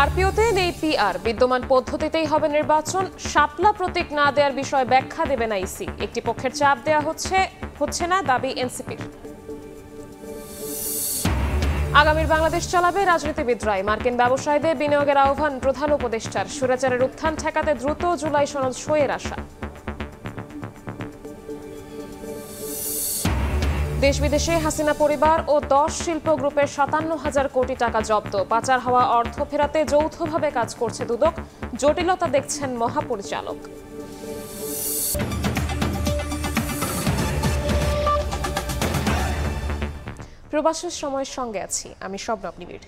আরপিওতে নেই পিআর, বিদ্যমান পদ্ধতিতেই হবে নির্বাচন। শাপলা প্রতীক না দেওয়ার বিষয়ে ব্যাখ্যা দেবে না ইসি। একটি পক্ষের চাপ দেওয়া হচ্ছে না, দাবি এনসিপির। আগামীর বাংলাদেশ চালাবে রাজনীতিবিদরাই, মার্কিন ব্যবসায়ীদের বিনিয়োগের আহ্বান প্রধান উপদেষ্টার। স্বৈরাচারের উত্থান ঠেকাতে দ্রুত জুলাই সনদ সইয়ের আশা। দেশ বিদেশে হাসিনা পরিবার ও 10 শিল্প গ্রুপের 57,000 কোটি টাকা জব্দ। পাচার হওয়া অর্থ ফেরাতে যৌথভাবে কাজ করছে দুদক, জটিলতা দেখছেন মহাপরিচালক। প্রবাসের সময়ের সঙ্গে আছি আমি শবনম নিবিড়।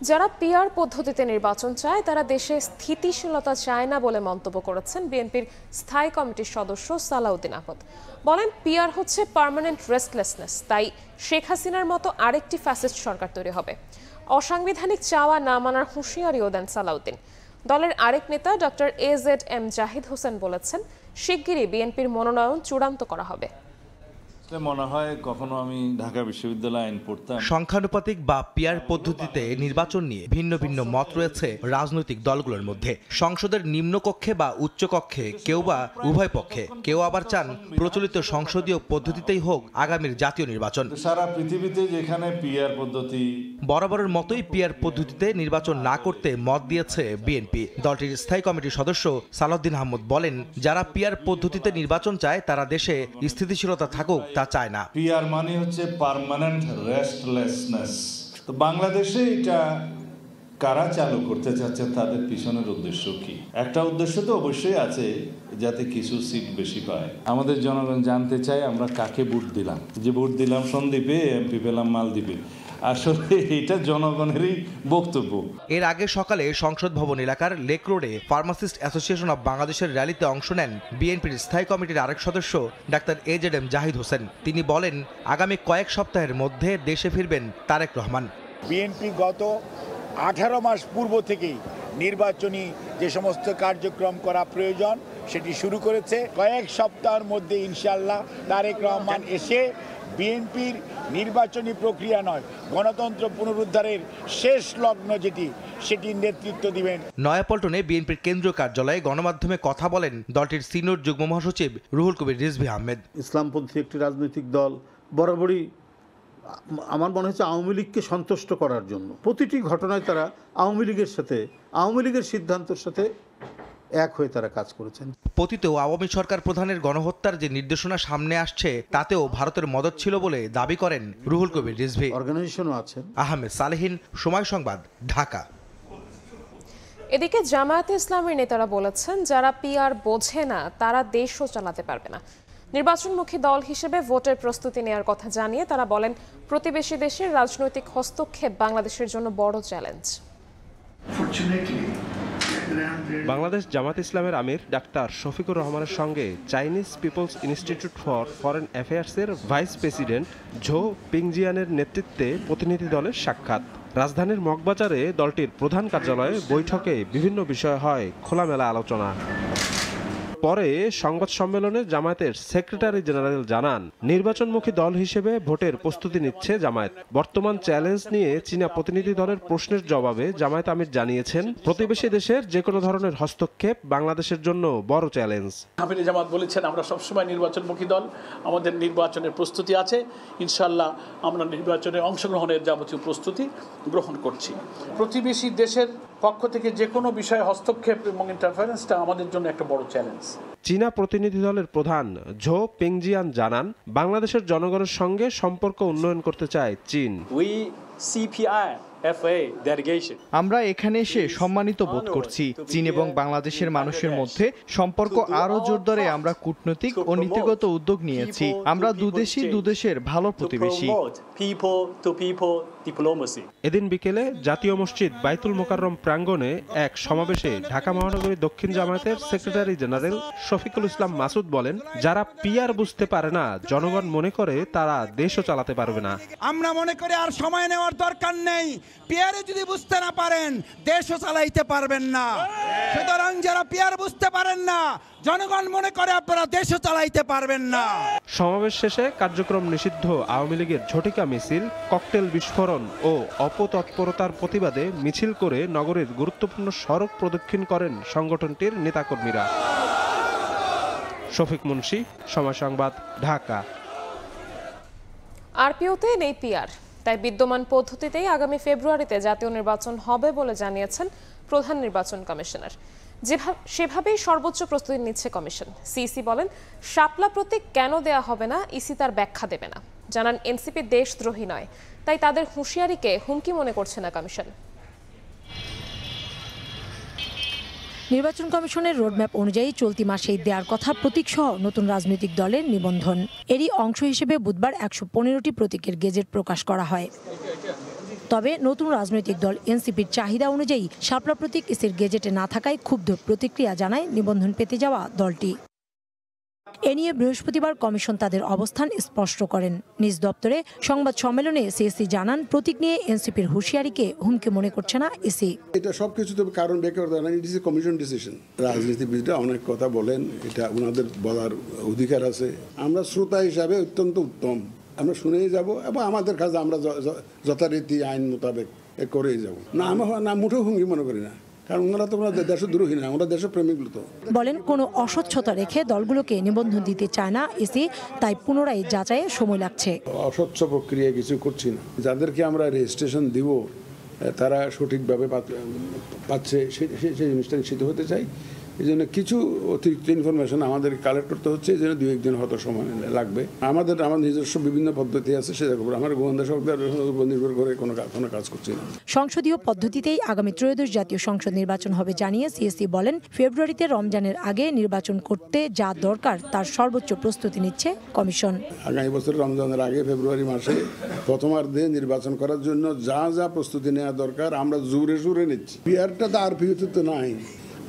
যারা পিআর পদ্ধতিতে নির্বাচন চায় তারা দেশে স্থিতিশীলতা চায় না বলে মন্তব্য করেছেন বিএনপির স্থায়ী কমিটির সদস্য সালাউদ্দিন আহমদ। বলেন, পিআর হচ্ছে পার্মানেন্ট রেস্টলেসনেস, তাই শেখ হাসিনার মতো আরেকটি ফ্যাসিস্ট সরকার তৈরি হবে। অসাংবিধানিক চাওয়া না মানার হুঁশিয়ারিও দেন সালাউদ্দিন। দলের আরেক নেতা ডক্টর AZM জাহিদ হোসেন বলেছেন, শিগগিরই বিএনপির মনোনয়ন চূড়ান্ত করা হবে। মনে হয় কখনো আমি ঢাকা বিশ্ববিদ্যালয়ে আইন পড়তাম। সংখ্যানুপাতিক বা পিআর পদ্ধতিতে নির্বাচন নিয়ে ভিন্ন ভিন্ন মত রয়েছে রাজনৈতিক দলগুলোর মধ্যে। সংসদের নিম্নকক্ষে বা উচ্চকক্ষে কেউ বা উভয় পক্ষে, কেউ আবার চান প্রচলিত সংসদীয় পদ্ধতিতেই হোক আগামীর জাতীয় নির্বাচন। সারা পৃথিবীতে যেখানে পিআর পদ্ধতি, বরাবরের মতোই পিআর পদ্ধতিতে নির্বাচন না করতে মত দিয়েছে বিএনপি। দলটির স্থায়ী কমিটির সদস্য সালাউদ্দিন আহমদ বলেন, যারা পিআর পদ্ধতিতে নির্বাচন চায় তারা দেশে স্থিতিশীলতা থাকুক তা চায় না। পিআর মানে হচ্ছে পার্মানেন্ট রেস্টলেসনেস। তো বাংলাদেশে এটা কারা চালু করতে চাচ্ছে, তাদের পিছনের উদ্দেশ্য কি? একটা উদ্দেশ্য তো অবশ্যই আছে, যাতে কিছু সিট বেশি পায়। আমাদের জনগণ জানতে চায় আমরা কাকে ভোট দিলাম। যে ভোট দিলাম সন্দ্বীপে, এমপি পেলাম মালদ্বীপে। আসলে এটা জনগণেরই বক্তব্য। এর আগে সকালে সংসদ ভবন এলাকার লেক রোডে ফার্মাসিস্ট অ্যাসোসিয়েশন অব বাংলাদেশের র্যালিতে অংশ নেন বিএনপির স্থায়ী কমিটির আরেক সদস্য ডাক্তার AZM জাহিদ হোসেন। তিনি বলেন, আগামী কয়েক সপ্তাহের মধ্যে দেশে ফিরবেন তারেক রহমান। বিএনপি গত 18 মাস পূর্ব থেকেই নির্বাচনী যে সমস্ত কার্যক্রম করা প্রয়োজন সেটি শুরু করেছে। কয়েক সপ্তাহের মধ্যে ইনশাআল্লাহ তারেক রহমান এসে বিএনপির নির্বাচনী প্রক্রিয়া নয়, গণতন্ত্র পুনরুদ্ধারের শেষ লগ্ন সেটির নেতৃত্ব দিবেন। নয়াপল্টনে বিএনপির কেন্দ্রীয় কার্যালয়ে গণমাধ্যমে কথা বলেন দলটির সিনিয়র যুগ্ম মহাসচিব রুহুল কবির রিজভী আহমেদ। ইসলামপন্থী একটি রাজনৈতিক দল বরাবরই আমার মনে হচ্ছে আওয়ামী লীগকে সন্তুষ্ট করার জন্য প্রতিটি ঘটনায় তারা আওয়ামী লীগের সাথে, আওয়ামী লীগের সিদ্ধান্তের সাথে এক হয়ে তারা কাজ করেছেন। পতিত আওয়ামী সরকার প্রধানের গণহত্যার যে নির্দেশনা সামনে আসছে তাতেও ভারতের মদত ছিল বলে দাবি করেন রুহুল কবির রিজভী। অর্গানাইজেশনও আছেন। আহমেদ সালেহীন, সময় সংবাদ, ঢাকা। এদিকে জামায়াতে ইসলামের নেতারা বলেছেন, যারা পিআর বোঝে না তারা দেশও চালাতে পারবে না। নির্বাচনমুখী দল হিসেবে ভোটের প্রস্তুতি নেওয়ার কথা জানিয়ে তারা বলেন, প্রতিবেশী দেশের রাজনৈতিক হস্তক্ষেপ বাংলাদেশের জন্য বড় চ্যালেঞ্জ। বাংলাদেশ জামাত ইসলামের আমির ডাক্তার শফিকুর রহমানের সঙ্গে Chinese people's institute for foreign অ্যাফেয়ার্সের ভাইস প্রেসিডেন্ট ঝো পিংজিয়ানের নেতৃত্বে প্রতিনিধি দলের সাক্ষাৎ। রাজধানীর মগবাজারে দলটির প্রধান কার্যালয়ে বৈঠকে বিভিন্ন বিষয় হয় খোলামেলা আলোচনা। পরে সংবাদ সম্মেলনে জামায়াতের সেক্রেটারি জেনারেল জানান, নির্বাচনমুখী দল হিসেবে ভোটের প্রস্তুতি নিচ্ছে জামায়াত। বর্তমান চ্যালেঞ্জ নিয়ে চীনা প্রতিনিধি দলের প্রশ্নের জবাবে জামায়াত আমির জানিয়েছেন, প্রতিবেশী দেশের যে কোনো ধরনের হস্তক্ষেপ বাংলাদেশের জন্য বড় চ্যালেঞ্জ। আমির জামাত বলেছেন, আমরা সবসময় নির্বাচনমুখী দল, আমাদের নির্বাচনের প্রস্তুতি আছে, ইনশাআল্লাহ আমরা নির্বাচনে অংশগ্রহণের যাবতীয় প্রস্তুতি গ্রহণ করছি। প্রতিবেশী দেশের পক্ষ থেকে যে কোনো বিষয়ে হস্তক্ষেপ এবং ইন্টারফারেন্সটা আমাদের জন্য একটা বড় চ্যালেঞ্জ। চীনা প্রতিনিধি দলের প্রধান ঝো পেংজিয়ান জানান, বাংলাদেশের জনগণের সঙ্গে সম্পর্ক উন্নয়ন করতে চায় চীন। আমরা এখানে এসে সম্মানিত বোধ করছি। চীন এবং বাংলাদেশের মানুষের মধ্যে সম্পর্ক আরো জোরদারে আমরা কূটনৈতিক ও নীতিগত উদ্যোগ নিয়েছি। আমরা দুদেশের ভালো প্রতিবেশী। এদিন বিকেলে জাতীয় মসজিদ বাইতুল মোকাররম প্রাঙ্গণে এক সমাবেশে ঢাকা মহানগরী দক্ষিণ জামায়াতের সেক্রেটারি জেনারেল শফিকুল ইসলাম মাসুদ বলেন, যারা পিআর বুঝতে পারে না, জনগণ মনে করে তারা দেশও চালাতে পারবে না। আমরা মনে করি আর সময় নেওয়ার দরকার নেই। পিয়ারে যদি বুঝতে না পারেন দেশও চালাইতে পারবেন না। সুতরাং যারা পিয়ার বুঝতে পারেন না, জনগণ মনে করে আপনারা দেশও চালাইতে পারবেন না। সমাবেশ শেষে কার্যক্রম নিষিদ্ধ আওয়ামী লীগের ঝটিকা মিছিল, ককটেল বিস্ফোরণ ও অপতৎপরতার প্রতিবাদে মিছিল করে নগরের গুরুত্বপূর্ণ সড়ক প্রদক্ষিণ করেন সংগঠনটির নেতাকর্মীরা। শফিক মুন্সি, সময় সংবাদ, ঢাকা। আরপিওতে নেই পিআর, তাই বিদ্যমান পদ্ধতিতেই আগামী ফেব্রুয়ারিতে জাতীয় নির্বাচন হবে বলে জানিয়েছেন প্রধান নির্বাচন কমিশনার। সেভাবেই সর্বোচ্চ প্রস্তুতি নিচ্ছে কমিশন। সিইসি বলেন, শাপলা প্রতীক কেন দেয়া হবে না ইসি তার ব্যাখ্যা দেবে না। জানান, এনসিপি দেশদ্রোহী নয়, তাই তাদের হুঁশিয়ারিকে হুমকি মনে করছে না কমিশন। নির্বাচন কমিশনের রোডম্যাপ অনুযায়ী চলতি মাসেই দেওয়ার কথা প্রতীকসহ নতুন রাজনৈতিক দলের নিবন্ধন। এরই অংশ হিসেবে বুধবার ১১৫টি প্রতীকের গেজেট প্রকাশ করা হয়। তবে নতুন রাজনৈতিক দল এনসিপির চাহিদা অনুযায়ী শাপলা প্রতীক ইসির গেজেটে না থাকায় ক্ষুব্ধ প্রতিক্রিয়া জানায় নিবন্ধন পেতে যাওয়া দলটি। এ নিয়ে বৃহস্পতিবার কমিশন তাদের অবস্থান স্পষ্ট করেন। নিজ দপ্তরে সংবাদ সম্মেলনে সিএসি জানান, প্রতীক নিয়ে এনসিপির হুঁশিয়ারিকে হুমকি মনে করছে না ইসি। এটা সবকিছু তো কারণ ব্যাখ্যা করতে পারে না, it is a commission decision. রাজনীতিবিদরা অনেক কথা বলেন, এটা ওনাদের বলার অধিকার আছে। আমরা শ্রোতা হিসাবে অত্যন্ত উত্তম, আমরা শুনেই যাব এবং আমাদের কাছে আমরা যথারীতি আইন মোতাবেক করেই যাব। না আমরা না মুঠেও হুমকি মনে করি না, কারণ ওনারা তো দেশদ্রোহী না, আমরা দেশপ্রেমিক। তো বলেন, কোনো অস্বচ্ছতা রেখে দলগুলোকে নিবন্ধন দিতে চায় না ইসি, তাই পুনরায় যাচাইয়ে সময় লাগছে। অস্বচ্ছ প্রক্রিয়া কিছু করছি না। যাদেরকে আমরা রেজিস্ট্রেশন দিব তারা সঠিকভাবে পাচ্ছে সেই জিনিসটা নিশ্চিত হতে চাই। এই জন্য কিছু অতিরিক্ত ইনফরমেশন আমাদের কালেক্ট করতে হচ্ছে, এই জন্য 2-1 দিন হয়তো সময় লাগবে। আমাদের নিজস্ব বিভিন্ন পদ্ধতি আছে, সেটা আমার গোয়েন্দা সংস্থার উপর নির্ভর করে কোনো কাজ করছি না। সংসদীয় পদ্ধতিতেই আগামী ত্রয়োদশ জাতীয় সংসদ নির্বাচন হবে জানিয়ে সিএসি বলেন, ফেব্রুয়ারিতে রমজানের আগে নির্বাচন করতে যা দরকার তার সর্বোচ্চ প্রস্তুতি নিচ্ছে কমিশন। আগামী বছর রমজানের আগে ফেব্রুয়ারি মাসে প্রথমার্ধে নির্বাচন করার জন্য যা যা প্রস্তুতি নেওয়া দরকার আমরা জোরে নিচ্ছি। পিআরটা তো আর পিওতে তো নাই,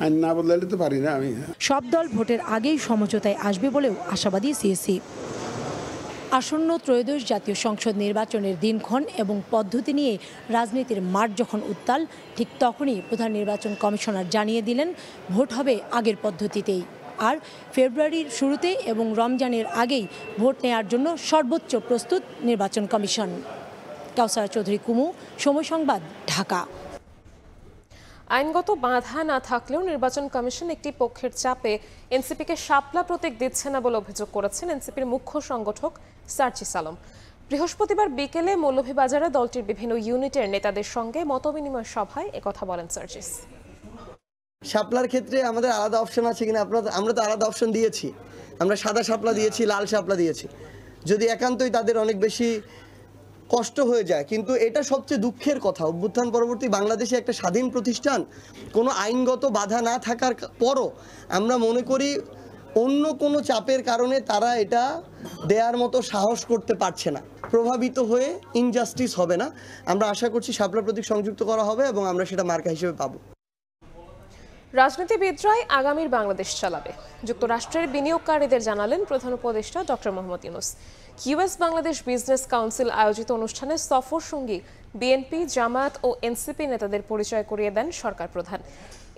আইন না বদলাইলে তো পারি না আমি। সব দল ভোটের আগেই সমঝোতায় আসবে বলেও আশাবাদী সিএসি। আসন্ন ত্রয়োদশ জাতীয় সংসদ নির্বাচনের দিনক্ষণ এবং পদ্ধতি নিয়ে রাজনীতির মাঠ যখন উত্তাল, ঠিক তখনই প্রধান নির্বাচন কমিশনার জানিয়ে দিলেন, ভোট হবে আগের পদ্ধতিতেই। আর ফেব্রুয়ারির শুরুতে এবং রমজানের আগেই ভোট নেওয়ার জন্য সর্বোচ্চ প্রস্তুত নির্বাচন কমিশন। কাউসারা চৌধুরী কুমু, সময় সংবাদ, ঢাকা। আইনগত বাধা না থাকলেও নির্বাচন কমিশন একটি পক্ষের চাপে এনসিপিকে শাপলা প্রতীক দিচ্ছে না বলে অভিযোগ করেছেন এনসিপির মুখ্য সংগঠক সার্জিস আলম। বৃহস্পতিবার বিকেলে মৌলভীবাজারে দলটির বিভিন্ন ইউনিটের নেতাদের সঙ্গে মতবিনিময় সভায় একথা বলেন সার্জিস। শাপলার ক্ষেত্রে আমাদের আলাদা অপশন আছে কিনা, আমরা তো আলাদা অপশন দিয়েছি। আমরা সাদা শাপলা দিয়েছি, লাল শাপলা দিয়েছি। যদি একান্তই তাদের অনেক বেশি কষ্ট হয়ে যায়, কিন্তু এটা সবচেয়ে দুঃখের কথা, অভ্যুত্থান পরবর্তী বাংলাদেশে একটা স্বাধীন প্রতিষ্ঠান, কোনো আইনগত বাধা না থাকার পরও আমরা মনে করি অন্য কোনো চাপের কারণে তারা এটা দেওয়ার মতো সাহস করতে পারছে না। প্রভাবিত হয়ে ইনজাস্টিস হবে না। আমরা আশা করছি শাপলা প্রতীক সংযুক্ত করা হবে এবং আমরা সেটা মার্কা হিসেবে পাবো। রাজনীতিবিদরাই আগামীর বাংলাদেশ চালাবে, যুক্তরাষ্ট্রের বিনিয়োগকারীদের জানালেন প্রধান উপদেষ্টা doctor Mohammad Yunus. US Bangladesh business council আয়োজিত অনুষ্ঠানে সফর সঙ্গী বিএনপি, জামায়াত ও এনসিপি নেতাদের পরিচয় করিয়ে দেন সরকার প্রধান।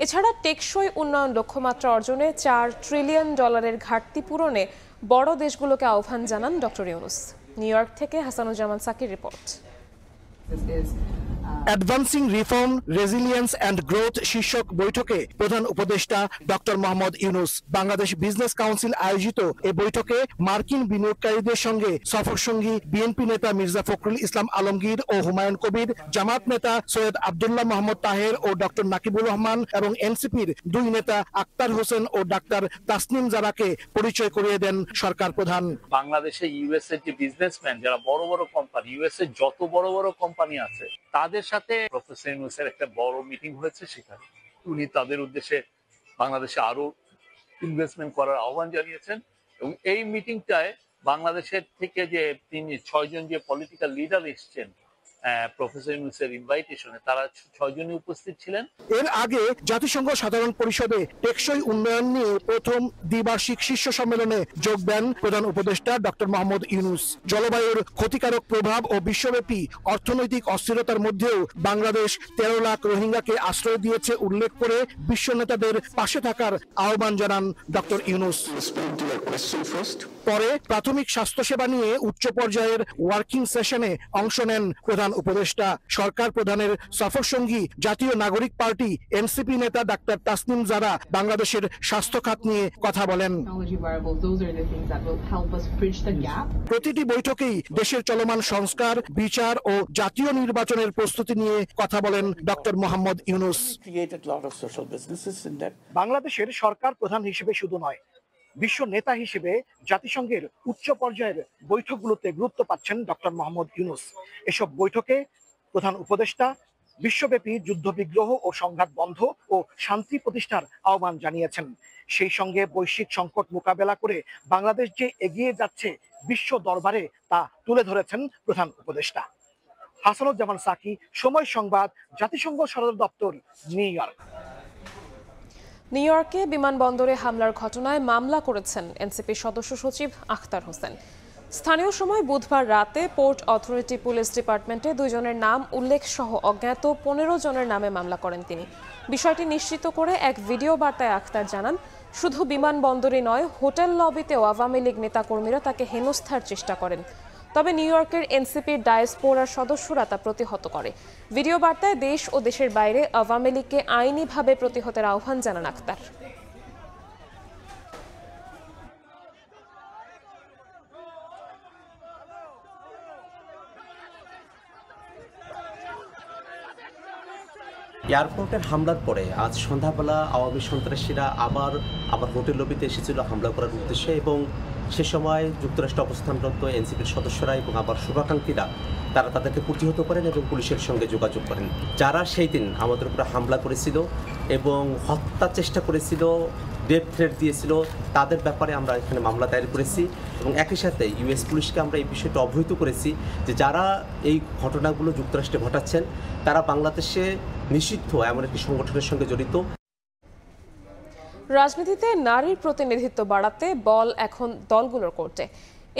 এছাড়া টেকসই উন্নয়ন লক্ষ্যমাত্রা অর্জনে $4 ট্রিলিয়ন ঘাটতি পূরণে বড় দেশগুলোকে আহ্বান জানান ডক্টর ইউনূস। নিউ ইয়র্ক থেকে Hasanuzzaman Shakir report. Advancing reform, resilience and growth শীর্ষক বৈঠকে প্রধান উপদেষ্টা doctor Mohammad Yunus. Bangladesh business council আয়োজিত এই বৈঠকে মার্কিন বিনিয়োগকারীদের সঙ্গে সফরসঙ্গী বিএনপি নেতা মির্জা ফখরুল ইসলাম আলমগীর ও হুমায়ুন কবির, জামাত নেতা সৈয়দ আব্দুল্লাহ মোহাম্মদ তাহের ও ডক্টর নাকিবুর রহমান এবং এনসিপির 2 নেতা আক্তার হোসেন ও ডাক্তার তাসনিম জারাকে পরিচয় করিয়ে দেন সরকার প্রধান। বাংলাদেশে ইউএস এর যে বিজনেসম্যান, যারা বড় বড় কোম্পানি, ইউএস এর যত বড় বড় কোম্পানি আছে, তাদের সাথে প্রফেসর ইউনূসের একটা বড় মিটিং হয়েছে। সেখানে উনি তাদের উদ্দেশ্যে বাংলাদেশে আরো ইনভেস্টমেন্ট করার আহ্বান জানিয়েছেন এবং এই মিটিংটায় বাংলাদেশের থেকে যে 6 জন যে পলিটিক্যাল লিডার এসছেন, প্রফেসর ইউনূসের ইনভাইটেশনে তারা 6 জনই উপস্থিত ছিলেন। এর আগে জাতিসংঘ সাধারণ পরিষদে টেকসই উন্নয়ন নিয়ে প্রথম দ্বিবার্ষিক শীর্ষ সম্মেলনে যোগ দেন প্রধান উপদেষ্টা ডক্টর মোহাম্মদ ইউনূস। জলবায়ুর ক্ষতিকারক প্রভাব ও বিশ্বব্যাপী অর্থনৈতিক অস্থিরতার মধ্যেও বাংলাদেশ 13 লাখ রোহিঙ্গাকে আশ্রয় দিয়েছে উল্লেখ করে বিশ্ব নেতাদের পাশে থাকার আহ্বান জানান ডক্টর ইউনূস। পরে প্রাথমিক স্বাস্থ্যসেবা নিয়ে উচ্চ পর্যায়ের ওয়ার্কিং সেশনে অংশ নেন প্রধান উপদেষ্টা। সরকার প্রধানের সফরসঙ্গী জাতীয় নাগরিক পার্টি এনসিপি নেতা ডাক্তার তাসনিম জারা বাংলাদেশের স্বাস্থ্য খাত নিয়ে কথা বলেন। প্রতিটি বৈঠকেই দেশের চলমান সংস্কার, বিচার ও জাতীয় নির্বাচনের প্রস্তুতি নিয়ে কথা বলেন ডক্টর মোহাম্মদ ইউনূস। বাংলাদেশের সরকার প্রধান হিসেবে শুধু নয়, বিশ্ব নেতা হিসেবে জাতিসংঘের উচ্চ পর্যায়ের বৈঠকগুলোতে গুরুত্ব পাচ্ছেন ডক্টর মোহাম্মদ ইউনূস। এসব বৈঠকে প্রধান উপদেষ্টা বিশ্বব্যাপী যুদ্ধবিগ্রহ ও সংঘাত বন্ধ ও শান্তি প্রতিষ্ঠার আহ্বান জানিয়েছেন। সেই সঙ্গে বৈশ্বিক সংকট মোকাবেলা করে বাংলাদেশ যে এগিয়ে যাচ্ছে বিশ্ব দরবারে তা তুলে ধরেছেন প্রধান উপদেষ্টা। হাসানুজ্জামান সাকি, সময় সংবাদ, জাতিসংঘ সদর দপ্তর, নিউ ইয়র্ক। নিউ ইয়র্কে বিমানবন্দরে হামলার ঘটনায় মামলা করেছেন এনসিপি সদস্য সচিব আখতার হোসেন। স্থানীয় সময় বুধবার রাতে পোর্ট অথরিটি পুলিশ ডিপার্টমেন্টে 2 জনের নাম উল্লেখ সহ অজ্ঞাত 15 জনের নামে মামলা করেন তিনি। বিষয়টি নিশ্চিত করে এক ভিডিও বার্তায় আখতার জানান, শুধু বিমানবন্দরই নয়, হোটেল লবিতেও আওয়ামী লীগ নেতাকর্মীরা তাকে হেনস্থার চেষ্টা করেন। তবে নিউ ইয়র্কের এনসিপির ডায়াসপোরার সদস্যরা তা প্রতিহত করে। ভিডিও বার্তায় দেশ ও দেশের বাইরে আওয়ামী লীগকে আইনিভাবে প্রতিহতের আহ্বান জানান আখতার। এয়ারপোর্টের হামলার পরে আজ সন্ধ্যাবেলা আওয়ামী সন্ত্রাসীরা আবার হোটেল লবিতে এসেছিল হামলা করার উদ্দেশ্যে, এবং সে সময় যুক্তরাষ্ট্রে অবস্থানরত এনসিপির সদস্যরা এবং আবার শুভাকাঙ্ক্ষীরা তারা তাদেরকে প্রতিহত করেন এবং পুলিশের সঙ্গে যোগাযোগ করেন। যারা সেই দিন আমাদের উপরে হামলা করেছিল এবং হত্যার চেষ্টা করেছিল, ডেথ থ্রেট দিয়েছিল, তাদের ব্যাপারে আমরা এখানে মামলা দায়ের করেছি এবং একই সাথে ইউএস পুলিশকে আমরা এই বিষয়টা অবহিত করেছি যে যারা এই ঘটনাগুলো যুক্তরাষ্ট্রে ঘটাচ্ছেন তারা বাংলাদেশে নিষিদ্ধ এমন একটি সংগঠনের সঙ্গে জড়িত। রাজনীতিতে নারীর প্রতিনিধিত্ব বাড়াতে বল এখন দলগুলোর কোর্টে।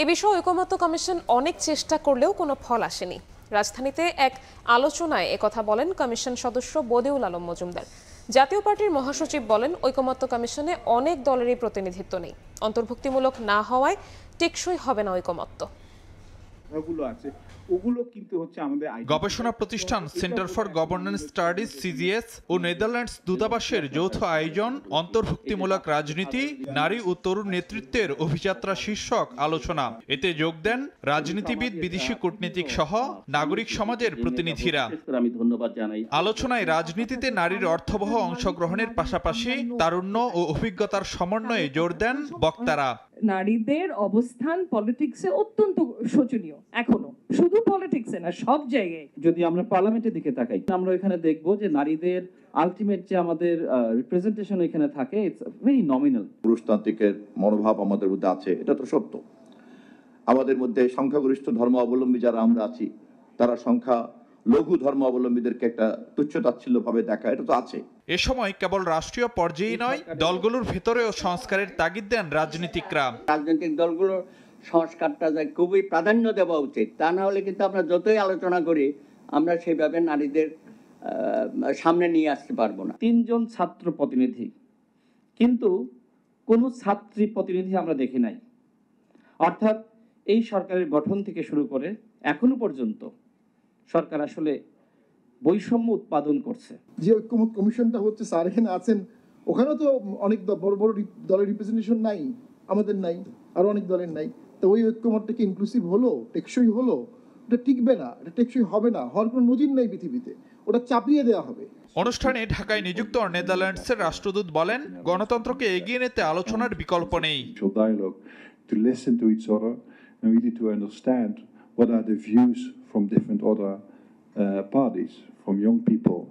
এ বিষয়ে ঐকমত্য কমিশন অনেক চেষ্টা করলেও কোনো ফল আসেনি। রাজধানীতে এক আলোচনায় একথা বলেন কমিশন সদস্য বদিউল আলম মজুমদার। জাতীয় পার্টির মহাসচিব বলেন, ঐকমত্য কমিশনে অনেক দলেরই প্রতিনিধিত্ব নেই। অন্তর্ভুক্তিমূলক না হওয়ায় টেকসই হবে না ঐকমত্য। গবেষণা প্রতিষ্ঠান centre for governance studies CGS ও নেদারল্যান্ডস দূতাবাসের যৌথ আয়োজন অন্তর্ভুক্তিমূলক রাজনীতি, নারী ও তরুণ নেতৃত্বের অভিযাত্রা শীর্ষক আলোচনা। এতে যোগ দেন রাজনীতিবিদ, বিদেশি কূটনীতিক সহ নাগরিক সমাজের প্রতিনিধিরা। আমি ধন্যবাদ জানাই। আলোচনায় রাজনীতিতে নারীর অর্থবহ অংশগ্রহণের পাশাপাশি তারুণ্য ও অভিজ্ঞতার সমন্বয়ে জোর দেন বক্তারা। নারীদের অবস্থান পলিটিক্সে অত্যন্ত শোচনীয়, এখনো শুধু পলিটিক্সে না, সব জায়গায়। যদি আমরা পার্লামেন্টের দিকে তাকাই, আমরা এখানে দেখব যে নারীদের আলটিমেট যে আমাদের রিপ্রেজেন্টেশন এখানে থাকে, ইটস ভেরি নমিনাল। পুরুষতান্ত্রিকের মনোভাব আমাদের মধ্যে আছে, এটা তো সত্য। আমাদের মধ্যে সংখ্যাগরিষ্ঠ ধর্ম অবলম্বী যারা আমরা আছি, তারা সংখ্যা লঘু ধর্ম অবলম্বীদেরকে একটা তুচ্ছতাচ্ছিল্য ভাবে দেখা, এটা তো আছে। এ সময় কেবল রাষ্ট্রীয় পর্যায়েই নয়, দলগুলোর ভেতরেও সংস্কারের তাগিদ দেন রাজনীতিকরা। রাজনৈতিক দলগুলোর সংস্কারটা খুবই প্রাধান্য দেওয়া উচিত, তা না হলে কিন্তু আমরা যতই আলোচনা করি আমরা সেইভাবে নারীদের সামনে নিয়ে আসতে পারবো না। 3 জন ছাত্র প্রতিনিধি, কিন্তু কোনো ছাত্রী প্রতিনিধি আমরা দেখি নাই। অর্থাৎ এই সরকারের গঠন থেকে শুরু করে এখনো পর্যন্ত সরকার আসলে বৈষম্য উৎপাদন করছে। যে ঐক্যমত কমিশনটা হচ্ছে, স্যার এখানে আছেন, ওখানেও তো অনেক বড় বড় দলের রিপ্রেজেন্টেশন নাই, আমাদের নাই, আরো অনেক দলের নাই। তো ওই ঐক্যমতটা কি ইনক্লুসিভ হলো, টেকসই হলো? ওটা টিকবে না, এটা টেকসই হবে না, হওয়ার কোনো নজির নাই পৃথিবীতে, ওটা চাপিয়ে দেওয়া হবে। অনুষ্ঠানে ঢাকায় নিযুক্ত নেদারল্যান্ডসের রাষ্ট্রদূত বলেন, গণতন্ত্রকে এগিয়ে নিতে আলোচনার বিকল্প নেই। To listen to each other and really to understand what are the views from different other parties, from young people,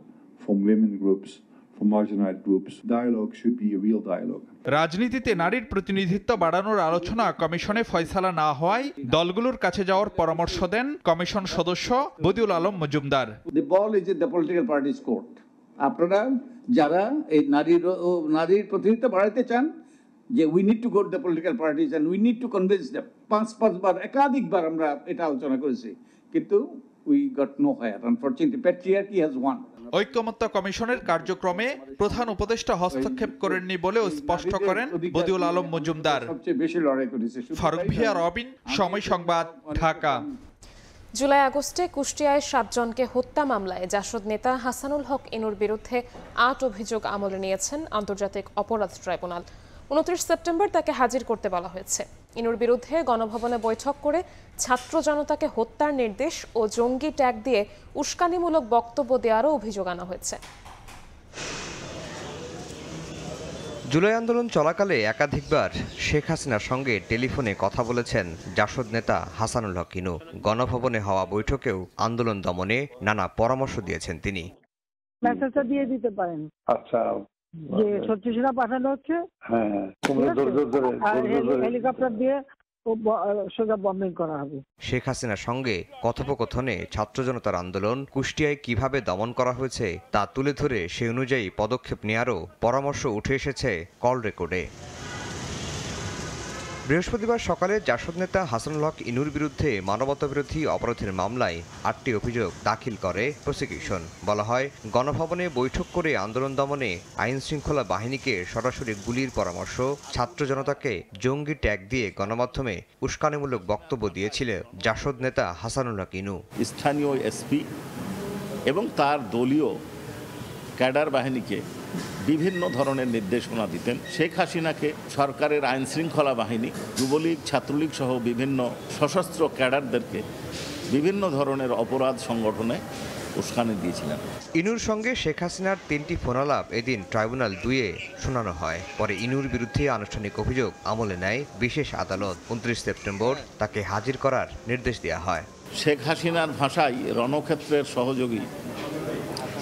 from women groups, from for marginalized groups. Dialogue should be a real dialogue. রাজনীতিতে নারীর প্রতিনিধিত্ব বাড়ানোর আলোচনা কমিশনে ফয়সালা না হওয়ায় দলগুলোর কাছে যাওয়ার পরামর্শ দেন কমিশন সদস্য Badiul Alam Majumdar. The ball is in the political parties court. আপনারা যারা এই নারীর প্রতিনিধিত্ব বাড়াতে চান, যে we need to go to the political parties and we need to convince them. পাঁচবার একাধিকবার আমরা এটা আলোচনা করেছি, কিন্তু we got no higher. Unfortunately patriarchy has won. ঐক্যমত্য কমিশনের কার্যক্রমে প্রধান উপদেষ্টা হস্তক্ষেপ করেননি বলেও স্পষ্ট করেন বদিউল আলম মজুমদার। ফারুক ভিয়া, রবিন, সময় সংবাদ, ঢাকা। জুলাই আগস্টে কুষ্টিয়ায় 7 জনকে হত্যা মামলায় জাসদ নেতা হাসানুল হক ইনুর বিরুদ্ধে 8 অভিযোগ আমলে নিয়েছেন আন্তর্জাতিক অপরাধ ট্রাইব্যুনাল। 29 সেপ্টেম্বর তাকে হাজির করতে বলা হয়েছে। ইনুর বিরুদ্ধে গণভবনে বৈঠক করে ছাত্র জনতাকে হত্যার নির্দেশ ও জঙ্গি ট্যাগ দিয়ে উস্কানিমূলক বক্তব্য দেওয়ারও অভিযোগ আনা হয়েছে। জুলাই আন্দোলন চলাকালে একাধিকবার শেখ হাসিনার সঙ্গে টেলিফোনে কথা বলেছেন জাসদ নেতা হাসানুল হক ইনু। গণভবনে হওয়া বৈঠকেও আন্দোলন দমনে নানা পরামর্শ দিয়েছেন তিনি। মেসেজটা দিয়ে দিতে পারেন, আচ্ছা, যে সত্যিটা পাঠানো হচ্ছে, হ্যাঁ, হেলিকপ্টার দিয়ে সোজা বম্বিং করা হবে। শেখ হাসিনার সঙ্গে কথোপকথনে ছাত্র জনতার আন্দোলন কুষ্টিয়ায় কিভাবে দমন করা হয়েছে তা তুলে ধরে সে অনুযায়ী পদক্ষেপ নেয়ারও পরামর্শ উঠে এসেছে কল রেকর্ডে। বৃহস্পতিবার সকালে জাসদ নেতা হাসানুল হক ইনুর বিরুদ্ধে মানবতাবিরোধী অপরাধের মামলায় 8টি অভিযোগ দাখিল করে প্রসিকিউশন। বলা হয়, গণভবনে বৈঠক করে আন্দোলন দমনে আইন শৃঙ্খলা বাহিনীকে সরাসরি গুলির পরামর্শ, ছাত্র জনতাকে জঙ্গি ট্যাগ দিয়ে গণমাধ্যমে উস্কানিমূলক বক্তব্য দিয়েছিল জাসদ নেতা হাসানুল হক ইনু। স্থানীয় এসপি এবং তার দলীয় ক্যাডার বাহিনীকে বিভিন্ন ধরনের নির্দেশনা দিতেন। শেখ হাসিনাকে সরকারের আইন শৃঙ্খলা বাহিনী, যুবলীগ, ছাত্রলীগ সহ বিভিন্ন সশস্ত্র ক্যাডারদেরকে বিভিন্ন ধরনের অপরাধ সংগঠনে উস্কানি দিয়েছিলেন। ইনুর সঙ্গে শেখ হাসিনার 3টি ফোনালাপ এদিন ট্রাইব্যুনাল 2-এ শোনানো হয়। পরে ইনুর বিরুদ্ধে আনুষ্ঠানিক অভিযোগ আমলে নেয় বিশেষ আদালত। 29 সেপ্টেম্বর তাকে হাজির করার নির্দেশ দেওয়া হয়। শেখ হাসিনার ভাষায় রণক্ষেত্রের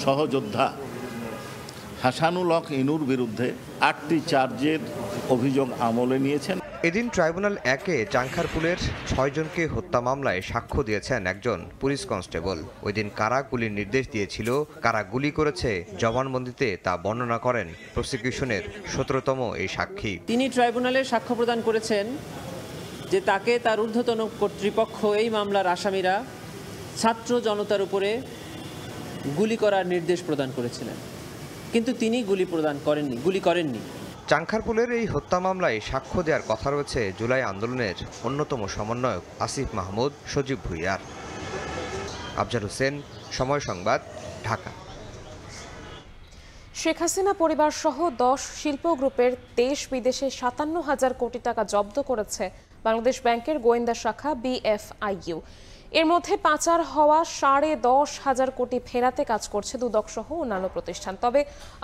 সহযোদ্ধা হাসানুল হক ইনুর বিরুদ্ধে 8টি চার্জের অভিযোগ আমলে নিয়েছেন। এদিন ট্রাইব্যুনাল 1-এ চাংখারপুলের 6 জনকে হত্যা মামলায় সাক্ষ্য দিয়েছেন একজন পুলিশ কনস্টেবল। ওই দিন কারা গুলির নির্দেশ দিয়েছিল, কারা গুলি করেছে জবানবন্দিতে তা বর্ণনা করেন প্রসিকিউশনের 17তম এই সাক্ষী। তিনি ট্রাইব্যুনালে সাক্ষ্য প্রদান করেছেন যে তাকে তার ঊর্ধ্বতন কর্তৃপক্ষ এই মামলার আসামিরা ছাত্র জনতার উপরে গুলি করার নির্দেশ প্রদান করেছিলেন, কিন্তু তিনি গুলি করেননি। চাংখারপুলের এই হত্যা মামলায় সাক্ষ্য দেওয়ার কথা রয়েছে জুলাই আন্দোলনের অন্যতম সমন্বয়ক আসিফ মাহমুদ, সজীব ভুইয়ার। আফজাল হোসেন, সময় সংবাদ, ঢাকা। শেখ হাসিনা পরিবার সহ 10 শিল্প গ্রুপের দেশ বিদেশে 57,000 কোটি টাকা জব্দ করেছে বাংলাদেশ ব্যাংকের গোয়েন্দা শাখা BFIU। এর মধ্যে পাচার হওয়া 10,500 কোটি ফেরাতে কাজ করছে দুদক সহ অন্যান্য প্রতিষ্ঠান। তবে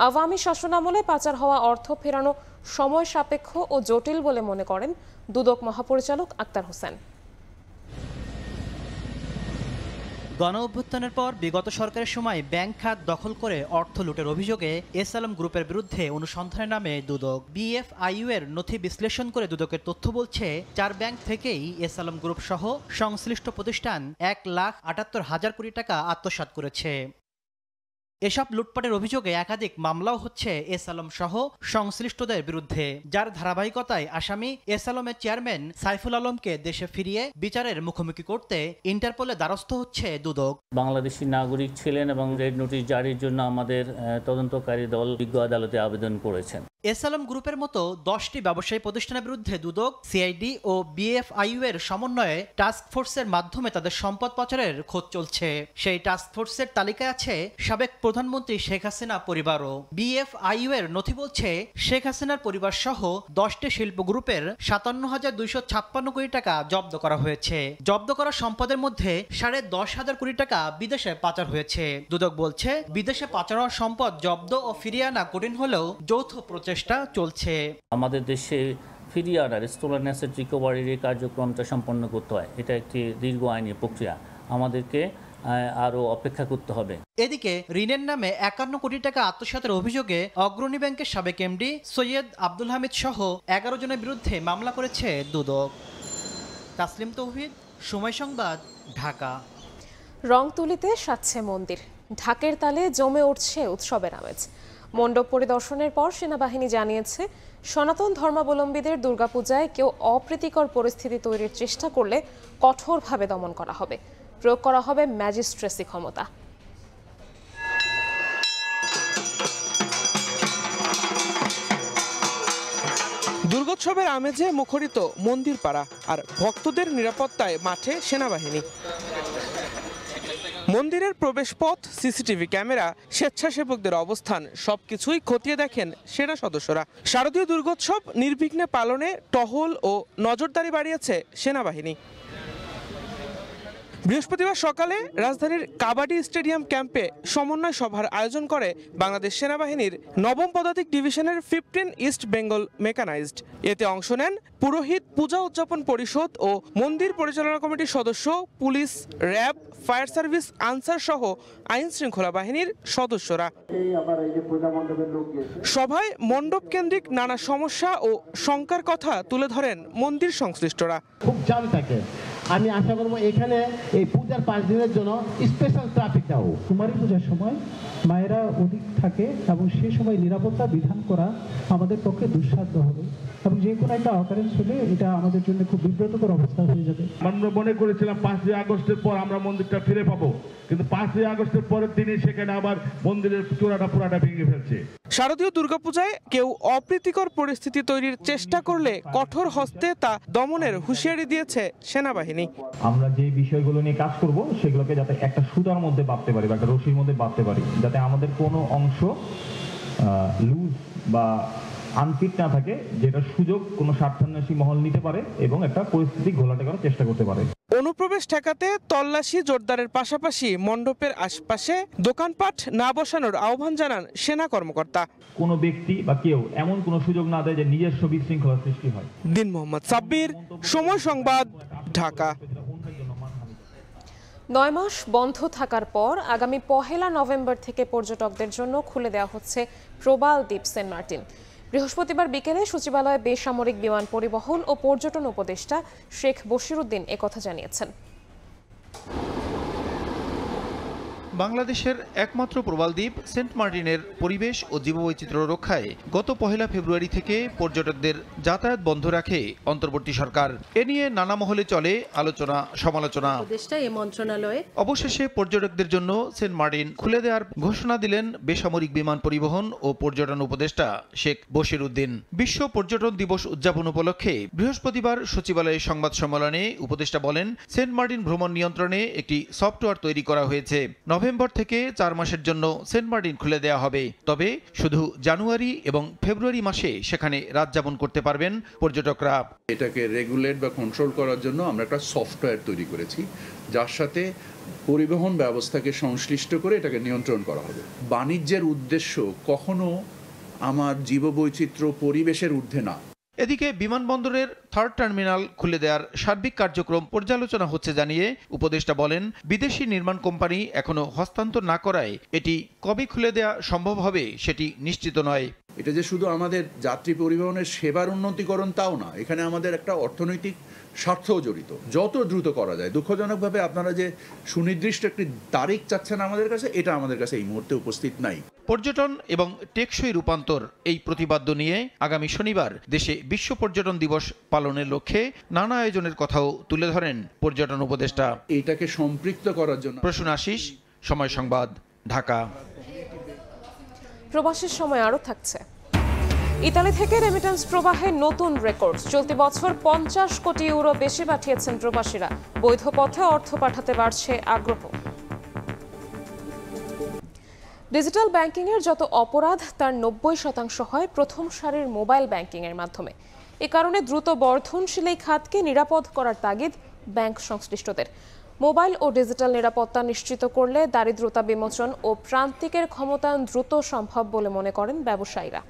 আওয়ামী শাসনামলে পাচার হওয়া অর্থ ফেরানো সময় সাপেক্ষ ও জটিল বলে মনে করেন দুদক মহাপরিচালক আক্তার হোসেন। গণঅভ্যুত্থানের পর বিগত সরকারের সময় ব্যাংক খাত দখল করে অর্থ লুটের অভিযোগে এস আলম গ্রুপের বিরুদ্ধে অনুসন্ধানের নামে দুদক। BFIU এর নথি বিশ্লেষণ করে দুদকের তথ্য বলছে 4 ব্যাংক থেকেই এস আলম গ্রুপ সহ সংশ্লিষ্ট প্রতিষ্ঠান 1,78,000 কোটি টাকা আত্মসাৎ করেছে। এসব লুটপাটের অভিযোগে একাধিক মামলাও হচ্ছে এস আলম সহ সংশ্লিষ্টদের বিরুদ্ধে, যার ধারাবাহিকতায় আসামি এস আলমের চেয়ারম্যান সাইফুল আলমকে দেশে ফিরিয়ে বিচারের মুখোমুখি করতে ইন্টারপোলে দ্বারস্থ হচ্ছে দুদক। বাংলাদেশি নাগরিক ছিলেন এবং রেড নোটিশ জারির জন্য আমাদের তদন্তকারী দল বিজ্ঞ আদালতে আবেদন করেছেন। এস আলম গ্রুপের মতো 10টি ব্যবসায়ী প্রতিষ্ঠানের বিরুদ্ধে দুদক, সিআইডি ও BFIU এর সমন্বয়ে টাস্ক ফোর্সের মাধ্যমে তাদের সম্পদ পাচারের খোঁজ চলছে। সেই টাস্ক ফোর্সের তালিকায় আছে সাবেক প্রধানমন্ত্রী শেখ হাসিনা পরিবারও। BFIU এর নথি বলছে শেখ হাসিনার পরিবার সহ 10টি শিল্প গ্রুপের 57,256 কোটি টাকা জব্দ করা হয়েছে। জব্দ করা সম্পদের মধ্যে 10,500 কোটি টাকা বিদেশে পাচার হয়েছে। দুদক বলছে বিদেশে পাচার হওয়া সম্পদ জব্দ ও ফিরিয়ে আনা কঠিন হলেও যৌথ প্রচেষ্টা চলছে। আমাদের দেশে ফিরিয়ে আনার স্টোলেন অ্যাসেট রিকভারির এই কার্যক্রমটা সম্পন্ন করতে হয়। এটা একটি দীর্ঘ আইনি প্রক্রিয়া। আমাদেরকে আরও অপেক্ষা করতে হবে। এদিকে ঋণের নামে 51 কোটি টাকা আত্মসাতের অভিযোগে অগ্রণী ব্যাংকের সাবেক এমডি সৈয়দ আব্দুল হামিদ সহ 11 জনের বিরুদ্ধে মামলা করেছে দুদক। তাসলিম তৌহিদ, সময় সংবাদ, ঢাকা। রংতুলিতে সাজছে মন্দির, ঢাকের তালে জমে উঠছে উৎসবের আমেজ। মণ্ডপ পরিদর্শনের পর সেনাবাহিনী জানিয়েছে, সনাতন ধর্মাবলম্বীদের দুর্গাপূজায় কেউ অপ্রীতিকর পরিস্থিতি তৈরির চেষ্টা করলে কঠোরভাবে দমন করা হবে। প্রয়োগ করা হবে ম্যাজিস্ট্রেসি ক্ষমতা। দুর্গোৎসবের আমেজে মুখরিত মন্দির পাড়া, আর ভক্তদের নিরাপত্তায় মাঠে সেনাবাহিনী। মন্দিরের প্রবেশপথ, সিসিটিভি ক্যামেরা, স্বেচ্ছাসেবকদের অবস্থান সবকিছুই খতিয়ে দেখেন সেনা সদস্যরা। শারদীয় দুর্গোৎসব নির্বিঘ্নে পালনে টহল ও নজরদারি বাড়িয়েছে সেনাবাহিনী। বৃহস্পতিবার সকালে রাজধানীর কাবাডি স্টেডিয়াম ক্যাম্পে সমন্বয় সভার আয়োজন করে বাংলাদেশ সেনাবাহিনীর 9ম পদাতিক ডিভিশনের 15 ইস্ট বেঙ্গল মেকানাইজড। এতে অংশ নেন পুরোহিত, পূজা উদযাপন পরিষদ ও মন্দির পরিচালনা কমিটির সদস্য, police, RAB, fire service, answer সহ আইন শৃঙ্খলা বাহিনীর সদস্যরা। সভায় মণ্ডপ কেন্দ্রিক নানা সমস্যা ও শঙ্কার কথা তুলে ধরেন মন্দির সংশ্লিষ্টরা। খুব জাম থাকে, আমি আশা করবো এখানে এই পূজার 5 দিনের জন্য স্পেশাল ট্রাফিক দাও। কুমারী পূজার সময় মায়েরা অধিক থাকে এবং সে সময় নিরাপত্তা বিধান করা আমাদের পক্ষে দুঃসাধ্য হবে এবং যে কোনো একটা অকারেন্স হলে এটা আমাদের জন্য খুব বিব্রতকর অবস্থা হয়ে যাবে। আমরা মনে করেছিলাম 5ই আগস্টের পর আমরা মন্দিরটা ফিরে পাবো, কিন্তু 5ই আগস্টের পরের দিনই সেখানে আবার মন্দিরের চূড়াটা পুরাটা ভেঙে ফেলছে। শারদীয় দুর্গাপূজায় কেউ অপ্রীতিকর পরিস্থিতি তৈরির চেষ্টা করলে কঠোর হস্তে তা দমনের হুঁশিয়ারি দিয়েছে সেনাবাহিনী। আমরা যে বিষয়গুলো নিয়ে কাজ করব সেগুলোকে যাতে একটা সুতার মধ্যে বাঁধতে পারি বা একটা রশির মধ্যে বাঁধতে পারি, যাতে আমাদের কোনো অংশ লুজ বা আনফিট না থাকে, যেটা সুযোগ কোনো স্বার্থান্বেষী মহল নিতে পারে এবং একটা পরিস্থিতি ঘোলাটে করার চেষ্টা করতে পারে। অনুপ্রবেশ ঠেকাতে তল্লাশি জোরদারের পাশাপাশি মণ্ডপের আশপাশে দোকানপাট না বসানোর আহ্বান জানান সেনা কর্মকর্তা। কোনো ব্যক্তি বা কেউ এমন কোনো সুযোগ না দেয় যে নিজস্ব বিশৃঙ্খলা সৃষ্টি হয়। দিন মোহাম্মদ সাব্বির, সময় সংবাদ, ঢাকা। 9 মাস বন্ধ থাকার পর আগামী 1 নভেম্বর থেকে পর্যটকদের জন্য খুলে দেওয়া হচ্ছে প্রবাল দ্বীপ সেন্ট মার্টিন। বৃহস্পতিবার বিকেলে সচিবালয়ে বেসামরিক বিমান পরিবহন ও পর্যটন উপদেষ্টা শেখ বশিরউদ্দিন একথা জানিয়েছেন। বাংলাদেশের একমাত্র প্রবাল দ্বীপ সেন্ট মার্টিনের পরিবেশ ও জীববৈচিত্র্য রক্ষায় গত 1 ফেব্রুয়ারি থেকে পর্যটকদের যাতায়াত বন্ধ রাখে অন্তর্বর্তী সরকার। এ নিয়ে নানা মহলে চলে আলোচনা সমালোচনা। অবশেষে পর্যটকদের জন্য সেন্ট মার্টিন খুলে দেওয়ার ঘোষণা দিলেন বেসামরিক বিমান পরিবহন ও পর্যটন উপদেষ্টা শেখ বশিরউদ্দিন। বিশ্ব পর্যটন দিবস উদযাপন উপলক্ষে বৃহস্পতিবার সচিবালয়ে সংবাদ সম্মেলনে উপদেষ্টা বলেন, সেন্ট মার্টিন ভ্রমণ নিয়ন্ত্রণে একটি সফটওয়্যার তৈরি করা হয়েছে। নভেম্বর থেকে 4 মাসের জন্য সেন্ট মার্টিন খুলে দেওয়া হবে, তবে শুধু জানুয়ারি এবং ফেব্রুয়ারি মাসে সেখানে রাত যাপন করতে পারবেন পর্যটকরা। এটাকে রেগুলেট বা কন্ট্রোল করার জন্য আমরা একটা সফটওয়্যার তৈরি করেছি, যার সাথে পরিবহন ব্যবস্থাকে সংশ্লিষ্ট করে এটাকে নিয়ন্ত্রণ করা হবে। বাণিজ্যের উদ্দেশ্য কখনো আমার জীববৈচিত্র্য পরিবেশের ঊর্ধ্বে না। এদিকে বিমানবন্দরের 3rd টার্মিনাল খুলে দেওয়ার সার্বিক কার্যক্রম পর্যালোচনা হচ্ছে জানিয়ে উপদেষ্টা বলেন, বিদেশি নির্মাণ কোম্পানি এখনো হস্তান্তর না করায় এটি কবে খুলে দেওয়া সম্ভব হবে সেটি নিশ্চিত নয়। এটা যে শুধু আমাদের যাত্রী পরিবহনের সেবার উন্নতিকরণ তাও না, এখানে আমাদের একটা অর্থনৈতিক স্বার্থও জড়িত। যত দ্রুত করা যায়, দুঃখজনকভাবে আপনারা যে সুনির্দিষ্ট একটি তারিখ চাচ্ছেন আমাদের কাছে, এটা আমাদের কাছে এই মুহূর্তে উপস্থিত নাই। পর্যটন এবং টেকসই রূপান্তর এই প্রতিপাদ্য নিয়ে আগামী শনিবার দেশে বিশ্ব পর্যটন দিবস পালনের লক্ষ্যে নানা আয়োজনের কথাও তুলে ধরেন পর্যটন উপদেষ্টা। এটাকে সম্পৃক্ত করার জন্য। প্রসূন আশিস, সময় সংবাদ, ঢাকা। প্রবাসের সময় আরও থাকছে। ইতালি থেকে রেমিটেন্স প্রবাহে নতুন রেকর্ড। চলতি বছর 50 কোটি ইউরো বেশি পাঠিয়েছেন প্রবাসীরা। বৈধ পথে অর্থ পাঠাতে বাড়ছে আগ্রহ। ডিজিটাল ব্যাংকিংয়ের যত অপরাধ তার 90% হয় প্রথম সারির মোবাইল ব্যাংকিংয়ের মাধ্যমে। এ কারণে দ্রুত বর্ধনশীল এই খাতকে নিরাপদ করার তাগিদ ব্যাংক সংশ্লিষ্টদের। মোবাইল ও ডিজিটাল নিরাপত্তা নিশ্চিত করলে দারিদ্রতা বিমোচন ও প্রান্তিকের ক্ষমতায়ন দ্রুত সম্ভব বলে মনে করেন ব্যবসায়ীরা।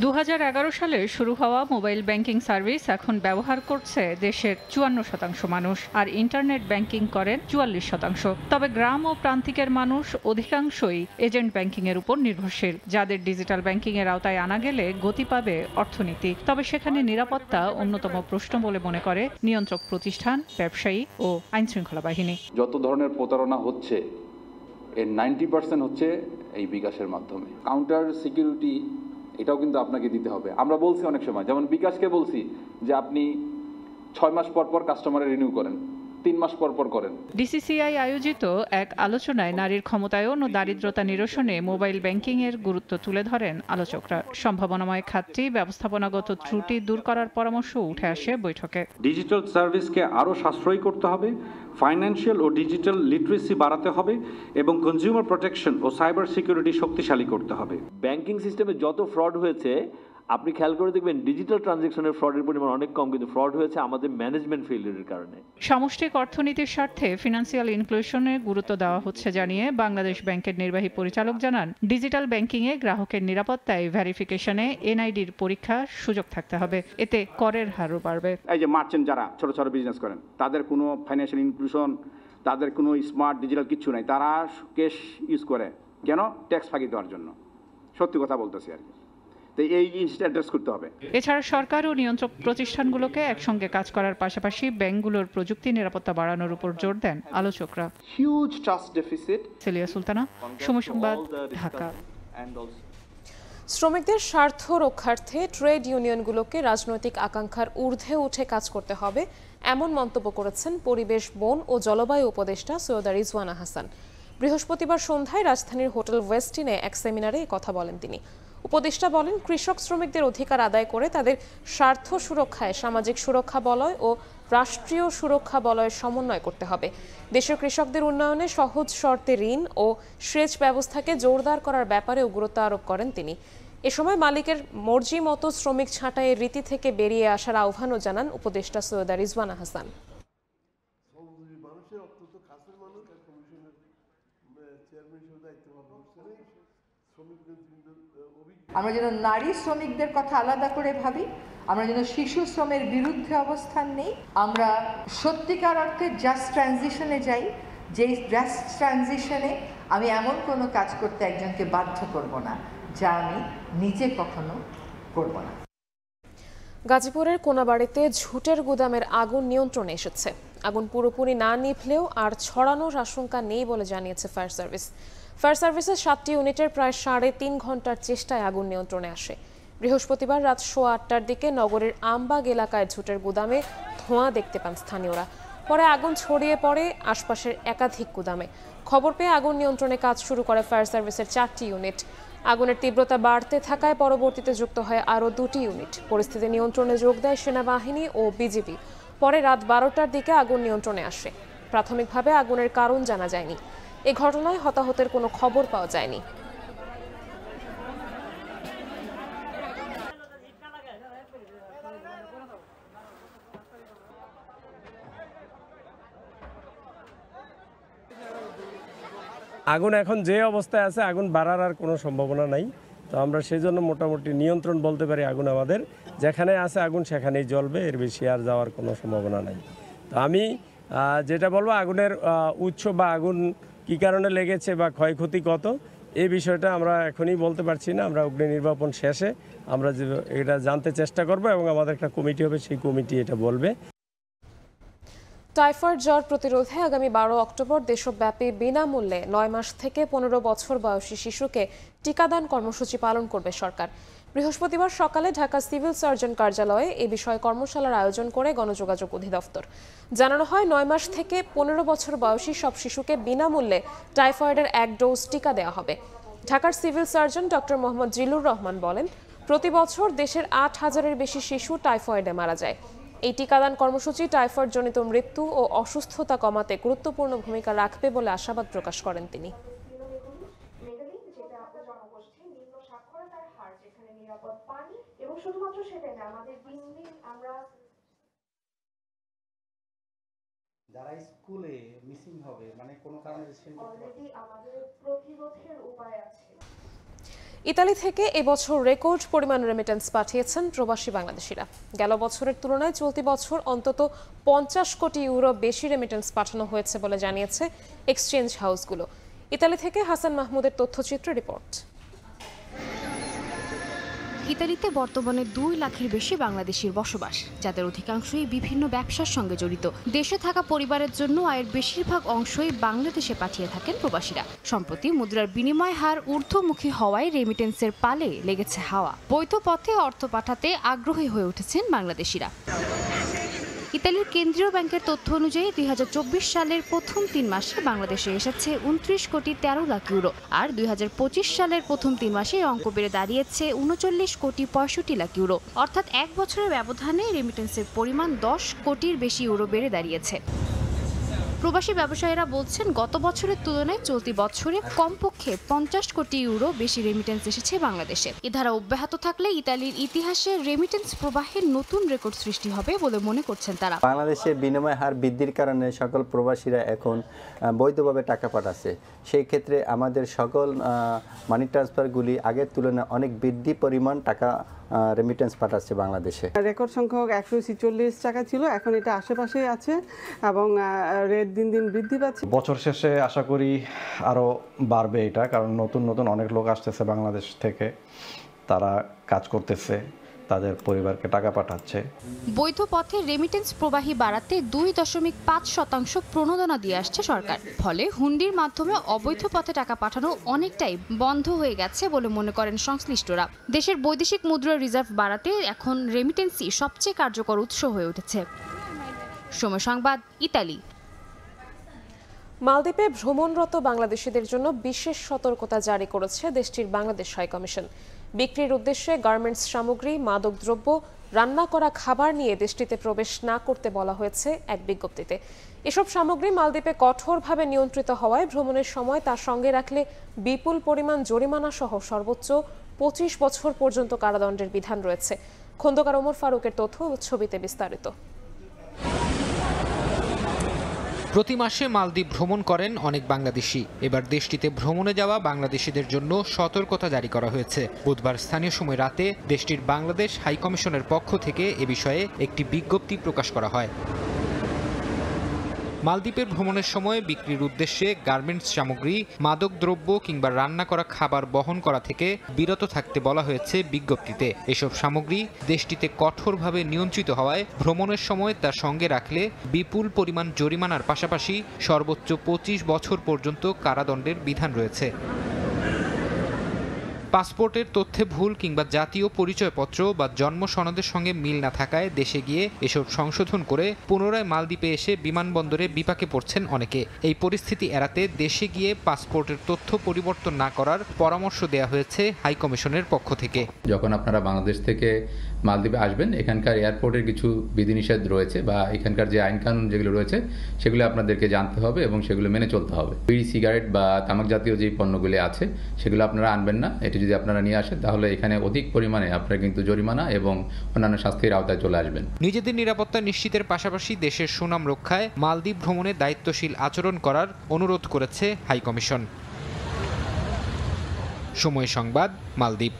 2011 সালে শুরু হওয়া মোবাইল ব্যাংকিং সার্ভিস এখন ব্যবহার করছে দেশের 54% মানুষ, আর ইন্টারনেট ব্যাংকিং করেন 44%। তবে গ্রাম ও প্রান্তিকের মানুষ অধিকাংশই এজেন্ট ব্যাংকিং এর উপর নির্ভরশীল, যাদের ডিজিটাল ব্যাংকিং এর আওতায় আনা গেলে গতি পাবে অর্থনীতি। তবে সেখানে নিরাপত্তা অন্যতম প্রশ্ন বলে মনে করে নিয়ন্ত্রক প্রতিষ্ঠান, ব্যবসায়ী ও আইনশৃঙ্খলা বাহিনী। যত ধরনের প্রতারণা হচ্ছে এর 90% হচ্ছে এই বিকাশের মাধ্যমে। কাউন্টার সিকিউরিটি এটাও কিন্তু আপনাকে দিতে হবে। আমরা বলছি অনেক সময়, যেমন বিকাশকে বলছি যে আপনি 6 মাস পর পর কাস্টমারের রিনিউ করেন, 3 মাস পর পর করেন। ডিসিসিআই আয়োজিত এক আলোচনায় নারীর ক্ষমতায়ন ও দারিদ্রতা নিরসনে মোবাইল ব্যাংকিং এর গুরুত্ব তুলে ধরেন আলোচকরা। সম্ভাবনাময় খাতটি ব্যবস্থাপনাগত ত্রুটি দূর করার পরামর্শ উঠে আসে বৈঠকে। ডিজিটাল সার্ভিসকে আরও সাশ্রয়ী করতে হবে, ফাইন্যান্সিয়াল ও ডিজিটাল লিটারেসি বাড়াতে হবে এবং কনজিউমার প্রোটেকশন ও সাইবার সিকিউরিটি শক্তিশালী করতে হবে। ব্যাংকিং সিস্টেমে যত ফ্রড হয়েছে আপনি খেয়াল করে দেখবেন ডিজিটাল ট্রানজ্যাকশনের ফ্রডের পরিমাণ অনেক কম, কিন্তু ফ্রড হয়েছে আমাদের ম্যানেজমেন্ট ফেলিয়ারের কারণে। সামষ্টিক অর্থনীতির স্বার্থে ফিনান্সিয়াল ইনক্লুশনে গুরুত্ব দেওয়া হচ্ছে জানিয়ে বাংলাদেশ ব্যাংকের নির্বাহী পরিচালক জানান, ডিজিটাল ব্যাংকিংয়ে গ্রাহকের নিরাপত্তায় ভেরিফিকেশনে এনআইডির পরীক্ষার সুযোগ থাকতে হবে, এতে করের হারও বাড়বে। এই যে মার্চেন্ট যারা ছোট ছোট বিজনেস করেন, তাদের কোনো ফাইন্যান্সিয়াল ইনক্লুশন, তাদের কোনো স্মার্ট ডিজিটাল কিচ্ছু নাই, তারা ক্যাশ ইউজ করে কেন? ট্যাক্স ফাঁকি দেওয়ার জন্য। সত্যি কথা বলতেছি আর কি। এই জিনিসটা অ্যাড্রেস করতে হবে। এছাড়া সরকার ও নিয়ন্ত্রক প্রতিষ্ঠানগুলোকে একসঙ্গে কাজ করার পাশাপাশি ব্যাংকগুলোর প্রযুক্তি নিরাপত্তা বাড়ানোর উপর জোর দেন আলোচকরা। Huge trust deficit. Selia Sultana, Somoy Sangbad, Dhaka. শ্রমিকদের স্বার্থ রক্ষার্থে ট্রেড ইউনিয়নগুলোকে রাজনৈতিক আকাঙ্ক্ষার ঊর্ধ্বে উঠে কাজ করতে হবে, এমন মন্তব্য করেছেন পরিবেশ, বন ও জলবায়ু উপদেষ্টা সৈয়দা রিজওয়ানা হাসান। বৃহস্পতিবার সন্ধ্যায় রাজধানীর হোটেল ওয়েস্টিনে এক সেমিনারে কথা বলেন তিনি। উপদেষ্টা বলেন, কৃষক শ্রমিকদের অধিকার আদায় করে তাদের স্বার্থ সুরক্ষায় সামাজিক সুরক্ষা বলয় ও রাষ্ট্রীয় সুরক্ষা বলয়ের সমন্বয় করতে হবে। দেশের কৃষকদের উন্নয়নে সহজ শর্তে ঋণ ও সেচ ব্যবস্থাকে জোরদার করার ব্যাপারেও গুরুত্ব আরোপ করেন তিনি। এ সময় মালিকের মর্জি মতো শ্রমিক ছাঁটাইয়ের রীতি থেকে বেরিয়ে আসার আহ্বানও জানান উপদেষ্টা সৈয়দা রিজওয়ানা হাসান। আমরা যেন নারী শ্রমিকদের কথা আলাদা করে ভাবি, আমরা যেন শিশু শ্রমের বিরুদ্ধে অবস্থান নেই, আমরা সত্যিকার অর্থে জাস্ট ট্রানজিশনে যাই, যেই জাস্ট ট্রানজিশনে আমি এমন কোনো কাজ করতে একজনকে বাধ্য করব না যা আমি নিজে কখনো করব না। গাজীপুরের কোনাবাড়িতে ঝুটের গুদামের আগুন নিয়ন্ত্রণে এসেছে। আগুন পুরোপুরি না নিভলেও আর ছড়ানোর আশঙ্কা নেই বলে জানিয়েছে ফায়ার সার্ভিস। ফায়ার সার্ভিসের 7টি ইউনিটের প্রায় 3.5 ঘন্টার চেষ্টায় আগুন নিয়ন্ত্রণে আসে। বৃহস্পতিবার রাত 8:15টার দিকে নগরের আমবাগ এলাকায় ঝুটের গুদামে ধোঁয়া দেখতে পান স্থানীয়রা। পরে আগুন ছড়িয়ে পড়ে আশপাশের একাধিক গুদামে। খবর পেয়ে আগুন নিয়ন্ত্রণে কাজ শুরু করে ফায়ার সার্ভিসের 4টি ইউনিট। আগুনের তীব্রতা বাড়তে থাকায় পরবর্তীতে যুক্ত হয় আরও 2টি ইউনিট। পরিস্থিতি নিয়ন্ত্রণে যোগ দেয় সেনাবাহিনী ও বিজিবি। পরে রাত 12টার দিকে আগুন নিয়ন্ত্রণে আসে। প্রাথমিকভাবে আগুনের কারণ জানা যায়নি। এ ঘটনায় হতাহতের কোনো খবর পাওয়া যায়নি। আগুন এখন যে অবস্থায় আছে, আগুন বাড়ার আর কোনো সম্ভাবনা নাই। তো আমরা সেজন্য মোটামুটি নিয়ন্ত্রণ বলতে পারি, আগুন আমাদের যেখানে আছে আগুন সেখানেই জ্বলবে, এর বেশি আর যাওয়ার কোনো সম্ভাবনা নাই। তো আমি যেটা বলবো, আগুনের উৎস বা আগুন কী কারণে লেগেছে বা ক্ষয়ক্ষতি কত, এই বিষয়টা আমরা এখনই বলতে পারছি না। আমরা অগ্নি নির্বাপন শেষে আমরা এটা জানতে চেষ্টা করব এবং আমাদের একটা কমিটি হবে, সেই কমিটি এটা বলবে। টাইফয়েড জ্বর প্রতিরোধে আগামী 12 অক্টোবর দেশব্যাপী বিনামূল্যে 9 মাস থেকে 15 বছর বয়সী শিশুকে টিকাদান কর্মসূচি পালন করবে সরকার। বৃহস্পতিবার সকালে ঢাকা সিভিল সার্জন কার্যালয়ে এ বিষয়ে কর্মশালার আয়োজন করে গণযোগাযোগ অধিদপ্তর। জানানো হয়, 9 মাস থেকে 15 বছর বয়সী সব শিশুকে বিনামূল্যে টাইফয়েডের 1 ডোজ টিকা দেওয়া হবে। ঢাকার civil surgeon doctor Mohammad Zillur Rahman বলেন, প্রতি বছর দেশের 8,000-এর বেশি শিশু টাইফয়েডে মারা যায়। এই টিকাদান কর্মসূচি টাইফয়েড জনিত মৃত্যু ও অসুস্থতা কমাতে গুরুত্বপূর্ণ ভূমিকা রাখবে বলে আশাবাদ প্রকাশ করেন তিনি। যারা স্কুলে মিসিং হবে, মানে কোনো কারণে ঈদ ইতালি থেকে এবছর রেকর্ড পরিমাণ রেমিটেন্স পাঠিয়েছেন প্রবাসী বাংলাদেশিরা। গেল বছরের তুলনায় চলতি বছর অন্তত 50 কোটি ইউরো বেশি রেমিটেন্স পাঠানো হয়েছে বলে জানিয়েছে এক্সচেঞ্জ হাউসগুলো। ইতালি থেকে হাসান মাহমুদের তথ্যচিত্র রিপোর্ট। ইতালিতে বর্তমানে 2 লাখের বেশি বাংলাদেশির বসবাস, যাদের অধিকাংশই বিভিন্ন ব্যবসার সঙ্গে জড়িত। দেশে থাকা পরিবারের জন্য আয়ের বেশিরভাগ অংশই বাংলাদেশে পাঠিয়ে থাকেন প্রবাসীরা। সম্প্রতি মুদ্রার বিনিময় হার ঊর্ধ্বমুখী হওয়ায় রেমিটেন্সের পালে লেগেছে হাওয়া। বৈধ পথে অর্থ পাঠাতে আগ্রহী হয়ে উঠেছেন বাংলাদেশিরা। ইতালির কেন্দ্রীয় ব্যাংকের তথ্য অনুযায়ী 2024 সালের প্রথম 3 মাসে বাংলাদেশে এসেছে 29 কোটি 13 লাখ ইউরো, আর 2025 সালের প্রথম 3 মাসে অঙ্ক বেড়ে দাঁড়িয়েছে 39 কোটি 65 লাখ ইউরো। অর্থাৎ 1 বছরের ব্যবধানে রেমিটেন্সের পরিমাণ 10 কোটির বেশি ইউরো বেড়ে দাঁড়িয়েছে। প্রবাসী ব্যবসায়ীরা বলছেন, গত বছরের তুলনায় চলতি বছরে কমপক্ষে 50 কোটি ইউরো বেশি রেমিটেন্স এসেছে বাংলাদেশে। এ ধারা অব্যাহত থাকলে ইতালির ইতিহাসে রেমিটেন্স প্রবাহের নতুন রেকর্ড সৃষ্টি হবে বলে মনে করছেন তারা। বাংলাদেশের বিনিময় হার বৃদ্ধির কারণে সকল প্রবাসীরা এখন বৈধভাবে টাকা পাঠাচ্ছে। সেই ক্ষেত্রে আমাদের সকল মানি ট্রান্সফারগুলি আগের তুলনায় অনেক বৃদ্ধি পরিমাণ টাকা রেমিটেন্স পাঠাচ্ছে বাংলাদেশে। রেকর্ড সংখ্যক 146 টাকা ছিল, এখন এটা আশেপাশেই আছে এবং রেট দিন দিন বৃদ্ধি পাচ্ছে। বছর শেষে আশা করি আরও বাড়বে এটা, কারণ নতুন নতুন অনেক লোক আসতেছে বাংলাদেশ থেকে, তারা কাজ করতেছে, তাদের পরিবারকে টাকা পাঠাচ্ছে। বৈধ পথে রেমিটেন্স প্রবাহী বাড়াতে 2.5% প্রণোদনা দিয়ে আসছে সরকার। ফলে হুন্ডির মাধ্যমে অবৈধ পথে টাকা পাঠানো অনেকটাই বন্ধ হয়ে গেছে বলে মনে করেন সংশ্লিষ্টরা। দেশের বৈদেশিক মুদ্রার রিজার্ভ বাড়াতে এখন রেমিটেন্সই সবচেয়ে কার্যকর উৎস হয়ে উঠেছে। সময় সংবাদ, ইতালি। মালদ্বীপে ভ্রমণরত বাংলাদেশিদের জন্য বিশেষ সতর্কতা জারি করেছে দেশটির বাংলাদেশ হাইকমিশন। বিক্রির উদ্দেশ্যে গার্মেন্টস সামগ্রী, মাদকদ্রব্য, রান্না করা খাবার নিয়ে দেশটিতে প্রবেশ না করতে বলা হয়েছে এক বিজ্ঞপ্তিতে। এসব সামগ্রী মালদ্বীপে কঠোরভাবে নিয়ন্ত্রিত হওয়ায় ভ্রমণের সময় তার সঙ্গে রাখলে বিপুল পরিমাণ জরিমানা সহ সর্বোচ্চ 25 বছর পর্যন্ত কারাদণ্ডের বিধান রয়েছে। খন্দকার ওমর ফারুকের তথ্য ছবিতে বিস্তারিত। প্রতি মাসে মালদ্বীপ ভ্রমণ করেন অনেক বাংলাদেশি। এবার দেশটিতে ভ্রমণে যাওয়া বাংলাদেশিদের জন্য সতর্কতা জারি করা হয়েছে। বুধবার স্থানীয় সময় রাতে দেশটির বাংলাদেশ হাইকমিশনের পক্ষ থেকে এ বিষয়ে একটি বিজ্ঞপ্তি প্রকাশ করা হয়। মালদ্বীপের ভ্রমণের সময় বিক্রির উদ্দেশ্যে গার্মেন্টস সামগ্রী, মাদকদ্রব্য কিংবা রান্না করা খাবার বহন করা থেকে বিরত থাকতে বলা হয়েছে বিজ্ঞপ্তিতে। এসব সামগ্রী দেশটিতে কঠোরভাবে নিয়ন্ত্রিত হওয়ায় ভ্রমণের সময় তার সঙ্গে রাখলে বিপুল পরিমাণ জরিমানার পাশাপাশি সর্বোচ্চ 25 বছর পর্যন্ত কারাদণ্ডের বিধান রয়েছে। পাসপোর্টের তথ্যে ভুল কিংবা জাতীয় পরিচয়পত্র বা জন্ম সনদের সঙ্গে মিল না থাকায় দেশে গিয়ে এসব সংশোধন করে পুনরায় মালদ্বীপে এসে বিমানবন্দরে বিপাকে পড়ছেন অনেকে। এই পরিস্থিতি এড়াতে দেশে গিয়ে পাসপোর্টের তথ্য পরিবর্তন না করার পরামর্শ দেওয়া হয়েছে হাইকমিশনের পক্ষ থেকে। যখন আপনারা বাংলাদেশ থেকে মালদ্বীপে আসবেন, এখানকার এয়ারপোর্টের কিছু বিধিনিষেধ রয়েছে বা এখানকার যে আইন কানুন যেগুলো রয়েছে সেগুলো আপনাদেরকে জানতে হবে এবং সেগুলো মেনে চলতে হবে। বিড়ি, সিগারেট বা তামাক জাতীয় যে পণ্যগুলি আছে সেগুলো আপনারা আনবেন না। এটি যদি আপনারা নিয়ে আসেন তাহলে এখানে অধিক পরিমাণে আপনারা কিন্তু জরিমানা এবং অন্যান্য শাস্তির আওতায় চলে আসবেন। নিজেদের নিরাপত্তা নিশ্চিতের পাশাপাশি দেশের সুনাম রক্ষায় মালদ্বীপ ভ্রমণে দায়িত্বশীল আচরণ করার অনুরোধ করেছে হাইকমিশন। সময় সংবাদ, মালদ্বীপ।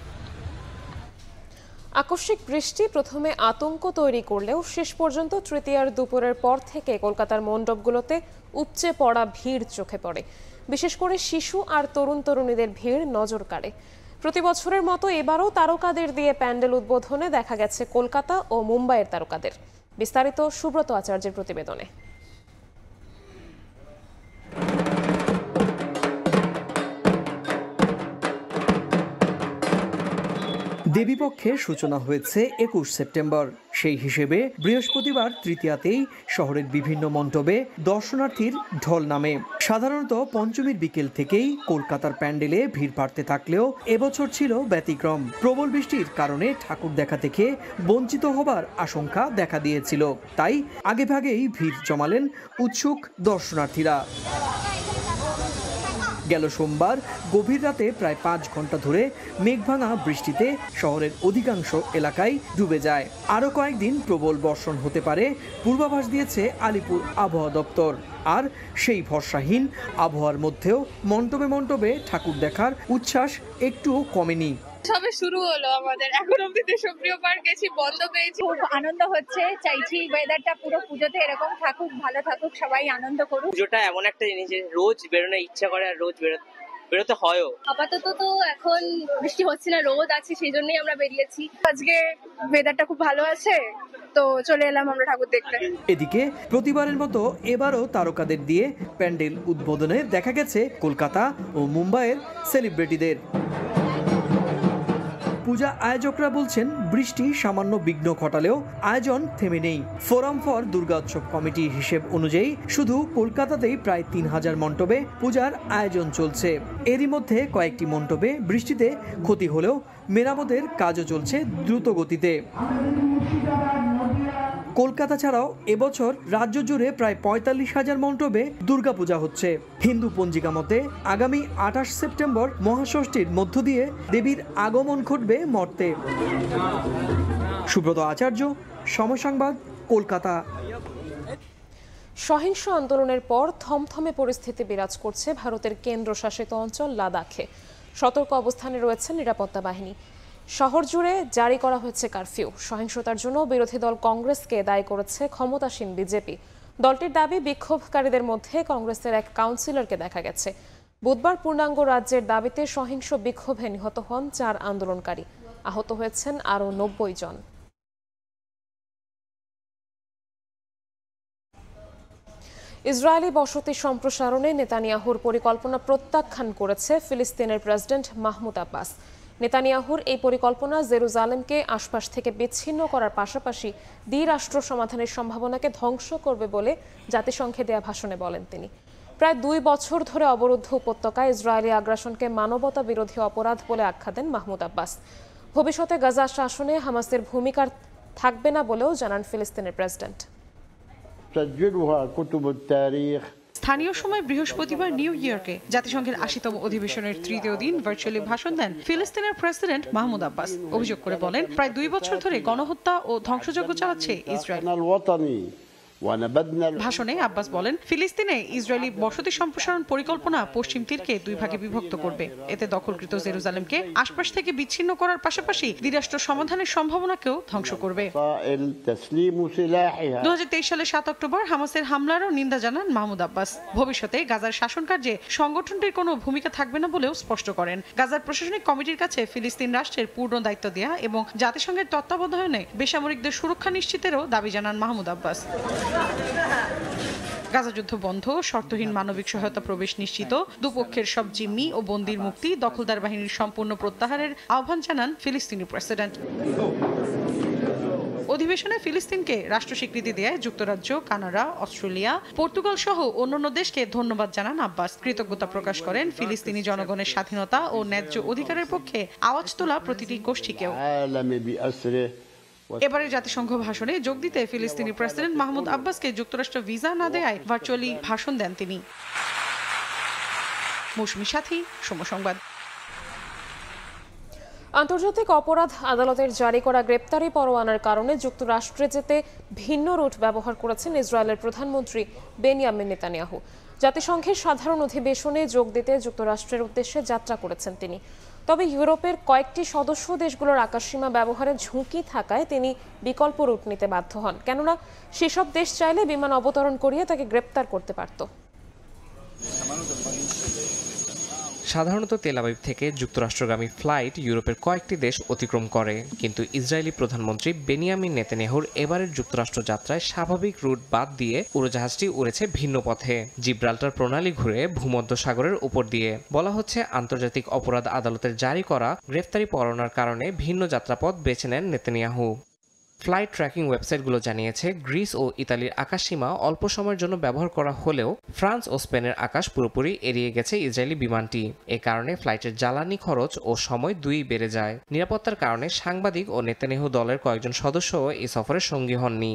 আকস্মিক বৃষ্টি প্রথমে আতঙ্ক তৈরি করলেও শেষ পর্যন্ত তৃতীয়ার দুপুরের পর থেকে কলকাতার মণ্ডপগুলোতে উপচে পড়া ভিড় চোখে পড়ে। বিশেষ করে শিশু আর তরুণ তরুণীদের ভিড় নজর কাড়ে। প্রতি বছরের মতো এবারও তারকাদের দিয়ে প্যান্ডেল উদ্বোধনে দেখা গেছে কলকাতা ও মুম্বাইয়ের তারকাদের। বিস্তারিত সুব্রত আচার্যের প্রতিবেদনে। দেবীপক্ষের সূচনা হয়েছে 21 সেপ্টেম্বর। সেই হিসেবে বৃহস্পতিবার তৃতীয়াতেই শহরের বিভিন্ন মণ্ডপে দর্শনার্থীর ঢল নামে। সাধারণত পঞ্চমীর বিকেল থেকেই কলকাতার প্যান্ডেলে ভিড় বাড়তে থাকলেও এবছর ছিল ব্যতিক্রম। প্রবল বৃষ্টির কারণে ঠাকুর দেখা থেকে বঞ্চিত হবার আশঙ্কা দেখা দিয়েছিল, তাই আগেভাগেই ভিড় জমালেন উৎসুক দর্শনার্থীরা। গেল সোমবার গভীর রাতে প্রায় 5 ঘন্টা ধরে মেঘভাঙা বৃষ্টিতে শহরের অধিকাংশ এলাকায় ডুবে যায়। আরও কয়েকদিন প্রবল বর্ষণ হতে পারে পূর্বাভাস দিয়েছে আলিপুর আবহাওয়া দপ্তর। আর সেই ভরসাহীন আবহাওয়ার মধ্যেও মণ্ডপে মণ্ডপে ঠাকুর দেখার উচ্ছ্বাস একটুও কমেনি। সবে শুরু হলো আমাদের, এখন অব্দি দেশপ্রিয় পার্ক গেছি, বন্ধ পেয়েছি, খুব আনন্দ হচ্ছে। চাইছি ওয়েদারটা পুরো পুজোতে এরকম থাকুক, ভালো থাকুক, সবাই আনন্দ করুক। পুজোটা এমন একটা জিনিস যে রোজ বেরোনোর ইচ্ছা করে আর রোজ বেরোতে হয়ও। আপাতত তো এখন বৃষ্টি হচ্ছে না, রোদ আছে, সেই জন্যই আমরা বেরিয়েছি। আজকে ওয়েদারটা খুব ভালো আছে, তো চলে এলাম আমরা ঠাকুর দেখতে। এদিকে প্রতিবারের মতো এবারও তারকাদের দিয়ে প্যান্ডেল উদ্বোধনে দেখা গেছে কলকাতা ও মুম্বাইয়ের সেলিব্রিটিদের। পূজা আয়োজকরা বলছেন বৃষ্টি সামান্য বিঘ্ন ঘটালেও আয়োজন থেমে নেই। ফোরাম ফর দুর্গা উৎসব কমিটির হিসেব অনুযায়ী শুধু কলকাতাতেই প্রায় 3000 মণ্ডপে পূজার আয়োজন চলছে। এরই মধ্যে কয়েকটি মণ্ডপে বৃষ্টিতে ক্ষতি হলেও মেরামতের কাজও চলছে দ্রুত গতিতে। কলকাতা ছাড়াও এবছর রাজ্য জুড়ে প্রায় 45,000 মণ্ডপে দুর্গাপূজা হচ্ছে। হিন্দু পঞ্জিকা মতে আগামী 28 সেপ্টেম্বর মহাষষ্ঠীর মধ্য দিয়ে দেবীর আগমন ঘটবে মর্তে। সুব্রত আচার্য, সময় সংবাদ, কলকাতা। সহিংস আন্দোলনের পর থমথমে পরিস্থিতি বিরাজ করছে ভারতের কেন্দ্রশাসিত অঞ্চল লাদাখে। সতর্ক অবস্থানে রয়েছে নিরাপত্তা বাহিনী। শহর জুড়ে জারি করা হয়েছে কারফিউ। সহিংসতার জন্য বিরোধী দল কংগ্রেসকে দায়ী করেছে ক্ষমতাসীন বিজেপি। দলটির দাবি, বিক্ষোভকারীদের মধ্যে কংগ্রেসের এক কাউন্সিলরকে দেখা গেছে। বুধবার পূর্ণাঙ্গ রাজ্যের দাবিতে সহিংস বিক্ষোভে নিহত হন 4 আন্দোলনকারী। আহত হয়েছেন আরও 90 জন। ইসরায়েলি বসতি সম্প্রসারণে নেতানিয়াহুর পরিকল্পনা প্রত্যাখ্যান করেছে ফিলিস্তিনের প্রেসিডেন্ট মাহমুদ আব্বাস। নেতানিয়াহুর এই পরিকল্পনা জেরুজালেমকে আশপাশ থেকে বিচ্ছিন্ন করার পাশাপাশি দ্বিরাষ্ট্র সমাধানের সম্ভাবনাকে ধ্বংস করবে বলে জাতিসংঘে দেয়া ভাষণে বলেন তিনি। প্রায় 2 বছর ধরে অবরুদ্ধ উপত্যকায় ইসরায়েলি আগ্রাসনকে মানবতা বিরোধী অপরাধ বলে আখ্যা দেন মাহমুদ আব্বাস। ভবিষ্যতে গাজা শাসনে হামাসের ভূমিকা থাকবে না বলেও জানান ফিলিস্তিনের প্রেসিডেন্ট। স্থানীয় সময় বৃহস্পতিবার নিউ ইয়র্কে জাতিসংঘের 80তম অধিবেশনের 3য় দিন ভার্চুয়ালি ভাষণ দেন ফিলিস্তিনের প্রেসিডেন্ট মাহমুদ আব্বাস। অভিযোগ করে বলেন, প্রায় 2 বছর ধরে গণহত্যা ও ধ্বংসযজ্ঞ চালাচ্ছে ইসরায়েল। ভাষণে আব্বাস বলেন, ফিলিস্তিনে ইসরায়েলি বসতি সম্প্রসারণ পরিকল্পনা পশ্চিম তীরকে 2 ভাগে বিভক্ত করবে। এতে দখলকৃত জেরুজালেমকে আশপাশ থেকে বিচ্ছিন্ন করার পাশাপাশি দ্বিরাষ্ট্র সমাধানের সম্ভাবনাকেও ধ্বংস করবে। 2023 সালের 7 অক্টোবর হামাসের হামলারও নিন্দা জানান মাহমুদ আব্বাস। ভবিষ্যতে গাজার শাসন কার্যে সংগঠনটির কোনো ভূমিকা থাকবে না বলেও স্পষ্ট করেন। গাজার প্রশাসনিক কমিটির কাছে ফিলিস্তিন রাষ্ট্রের পূর্ণ দায়িত্ব দেয়া এবং জাতিসংঘের তত্ত্বাবধানে বেসামরিকদের সুরক্ষা নিশ্চিতেরও দাবি জানান মাহমুদ আব্বাস। গাজা যুদ্ধ বন্ধ, শর্তহীন মানবিক সহায়তা প্রবেশ নিশ্চিত, দুপক্ষের সব জিম্মি ও বন্দির মুক্তি, দখলদার বাহিনীর সম্পূর্ণ প্রত্যাহারের আহ্বান জানান ফিলিস্তিনি প্রেসিডেন্ট। অধিবেশনে ফিলিস্তিনকে রাষ্ট্র স্বীকৃতি দেয় যুক্তরাজ্য, কানাডা, অস্ট্রেলিয়া, পর্তুগাল সহ অন্যান্য দেশকে ধন্যবাদ জানান আব্বাস। কৃতজ্ঞতা প্রকাশ করেন ফিলিস্তিনি জনগণের স্বাধীনতা ও ন্যায্য অধিকারের পক্ষে আওয়াজ তোলা প্রতিটি গোষ্ঠীকেও। এবারে জাতিসংঘ ভাষণে যোগ দিতে ফিলিস্তিনি প্রেসিডেন্ট মাহমুদ আব্বাসকে যুক্তরাষ্ট্র ভিসা না দেয়ায় ভার্চুয়ালি ভাষণ দেন তিনি। মৌসুমী সাথী, সময় সংবাদ। আন্তর্জাতিক অপরাধ আদালতের জারি করা গ্রেপ্তারি পরোয়ানার কারণে যুক্তরাষ্ট্রে যেতে ভিন্ন রুট ব্যবহার করেছেন ইসরায়েলের প্রধানমন্ত্রী বেনিয়ামিন নেতানিয়াহু। জাতিসংঘের সাধারণ অধিবেশনে যোগ দিতে যুক্তরাষ্ট্রের উদ্দেশ্যে যাত্রা করেছেন তিনি। তবে ইউরোপের কয়েকটি সদস্য দেশগুলোর আকাশসীমা ব্যবহারের ঝুঁকি থাকায় তিনি বিকল্প রুট নিতে বাধ্য হন, কেননা সেসব দেশ চাইলে বিমান অবতরণ করিয়ে তাকে গ্রেপ্তার করতে পারত। সাধারণত তেল আবিব থেকে যুক্তরাষ্ট্রগামী ফ্লাইট ইউরোপের কয়েকটি দেশ অতিক্রম করে, কিন্তু ইসরায়েলি প্রধানমন্ত্রী বেনিয়ামিন নেতানিয়াহুর এবারের যুক্তরাষ্ট্র যাত্রায় স্বাভাবিক রুট বাদ দিয়ে উড়োজাহাজটি উড়েছে ভিন্ন পথে, জিব্রাল্টার প্রণালী ঘুরে ভূমধ্যসাগরের উপর দিয়ে। বলা হচ্ছে আন্তর্জাতিক অপরাধ আদালতের জারি করা গ্রেফতারি পরোয়ানার কারণে ভিন্ন যাত্রাপথ বেছে নেন নেতানিয়াহু। ফ্লাইট ট্র্যাকিং ওয়েবসাইটগুলো জানিয়েছে গ্রিস ও ইতালির আকাশসীমা অল্প সময়ের জন্য ব্যবহার করা হলেও ফ্রান্স ও স্পেনের আকাশ পুরোপুরি এড়িয়ে গেছে ইসরায়েলি বিমানটি। এ কারণে ফ্লাইটের জ্বালানি খরচ ও সময় দুই বেড়ে যায়। নিরাপত্তার কারণে সাংবাদিক ও নেতানিয়াহু দলের কয়েকজন সদস্যও এই সফরে সঙ্গী হননি।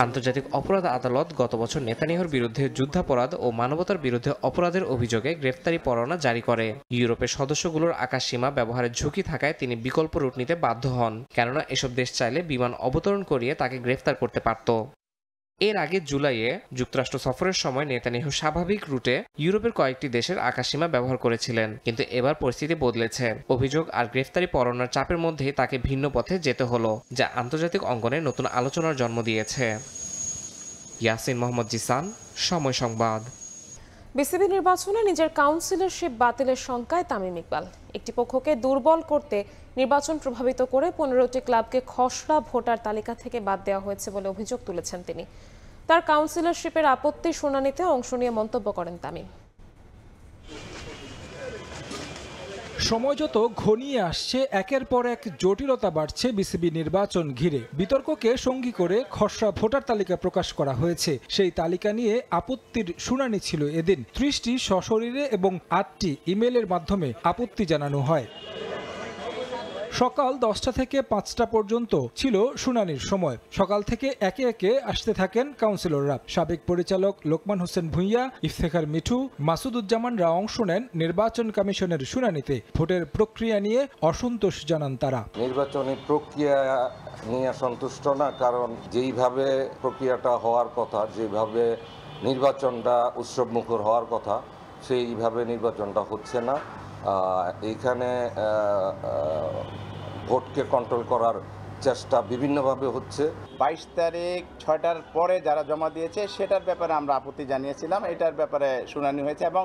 আন্তর্জাতিক অপরাধ আদালত গত বছর নেতানিয়াহুর বিরুদ্ধে যুদ্ধাপরাধ ও মানবতার বিরুদ্ধে অপরাধের অভিযোগে গ্রেফতারি পরোয়ানা জারি করে। ইউরোপের সদস্যগুলোর আকাশসীমা ব্যবহারের ঝুঁকি থাকায় তিনি বিকল্প রুট নিতে বাধ্য হন, কেননা এসব দেশ চাইলে বিমান অবতরণ করিয়ে তাকে গ্রেফতার করতে পারত। এর আগে জুলাইয়ে যুক্তরাষ্ট্র সফরের সময় নেতানিয়াহু স্বাভাবিক রুটে ইউরোপের কয়েকটি দেশের আকাশসীমা ব্যবহার করেছিলেন, কিন্তু এবার পরিস্থিতি বদলেছে। অভিযোগ আর গ্রেফতারি পরোয়ানার চাপের মধ্যেই তাকে ভিন্ন পথে যেতে হলো, যা আন্তর্জাতিক অঙ্গনে নতুন আলোচনার জন্ম দিয়েছে। ইয়াসিন মোহাম্মদ জিসান, সময় সংবাদ। বিসিবি নির্বাচনে নিজের কাউন্সিলরশিপ বাতিলের শঙ্কায় তামিম ইকবাল। একটি পক্ষকে দুর্বল করতে নির্বাচন প্রভাবিত করে 15টি ক্লাবকে খসড়া ভোটার তালিকা থেকে বাদ দেওয়া হয়েছে বলে অভিযোগ তুলেছেন তিনি। তার কাউন্সিলরশিপের আপত্তি শুনানিতে অংশ নিয়ে মন্তব্য করেন তামিম। সময় যত ঘনিয়ে আসছে, একের পর এক জটিলতা বাড়ছে বিসিবি নির্বাচন ঘিরে। বিতর্ককে সঙ্গী করে খসড়া ভোটার তালিকা প্রকাশ করা হয়েছে। সেই তালিকা নিয়ে আপত্তির শুনানি ছিল এদিন। 30টি সশরীরে এবং 8টি ইমেইলের মাধ্যমে আপত্তি জানানো হয়। সকাল 10টা থেকে 5টা পর্যন্ত ছিল শুনানির সময়। সকাল থেকে একে একে আসতে থাকেন কাউন্সিলররা। সাবেক পরিচালক লোকমান হোসেন ভূঁইয়া, ইফতেখার মিঠু, মাসুদুজ্জামানরা অংশ নেন নির্বাচন কমিশনের শুনানিতে। ভোটের প্রক্রিয়া নিয়ে অসন্তোষ জানান তারা। নির্বাচনী প্রক্রিয়া নিয়ে সন্তুষ্ট না, কারণ যেইভাবে প্রক্রিয়াটা হওয়ার কথা, যেভাবে নির্বাচনটা উৎসবমুখর হওয়ার কথা, সেইভাবে নির্বাচনটা হচ্ছে না। এইখানে ভোটকে কন্ট্রোল করার চেষ্টা বিভিন্নভাবে হচ্ছে। 22 তারিখ 6টার পরে যারা জমা দিয়েছে সেটার ব্যাপারে আমরা আপত্তি জানিয়েছিলাম। এটার ব্যাপারে শুনানি হয়েছে এবং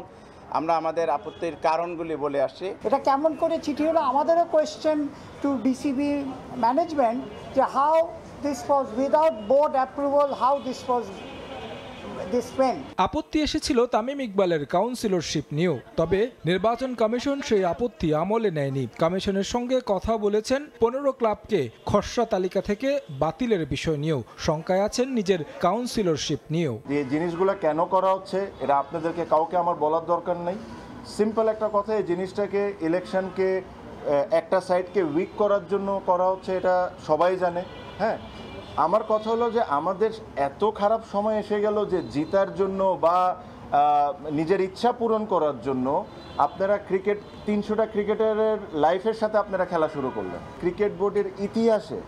আমরা আমাদের আপত্তির কারণগুলি বলে আসছি। এটা কেমন করে চিঠি হলো, আমাদেরও কোয়েশ্চেন টু বিসিবি ম্যানেজমেন্ট যে how this was without board approval, how this was. আপত্তি এসেছিল তামিম ইকবালের কাউন্সিলরশিপ নিয়েও, তবে নির্বাচন কমিশন সেই আপত্তি আমলে নেয়নি। কমিশনের সঙ্গে কথা বলেছেন 15 ক্লাবকে খসড়া তালিকা থেকে বাতিলের বিষয় নিয়েও। শঙ্কায় আছেন নিজের কাউন্সিলরশিপ নিয়েও। যে জিনিসগুলো কেন করা হচ্ছে এটা আপনাদেরকে কাউকে আমার বলার দরকার নেই। সিম্পল একটা কথা, এই জিনিসটাকে ইলেকশনকে একটা সাইডকে উইক করার জন্য করা হচ্ছে, এটা সবাই জানে। হ্যাঁ, আমার কথা হলো যে আমাদের এত খারাপ সময় এসে গেল যে জিতার জন্য বা নিজের ইচ্ছা পূরণ করার জন্য আপনারা 300টা ক্রিকেটারের লাইফের সাথে আপনারা খেলা শুরু করলেন। ক্রিকেট বোর্ডের ইতিহাসে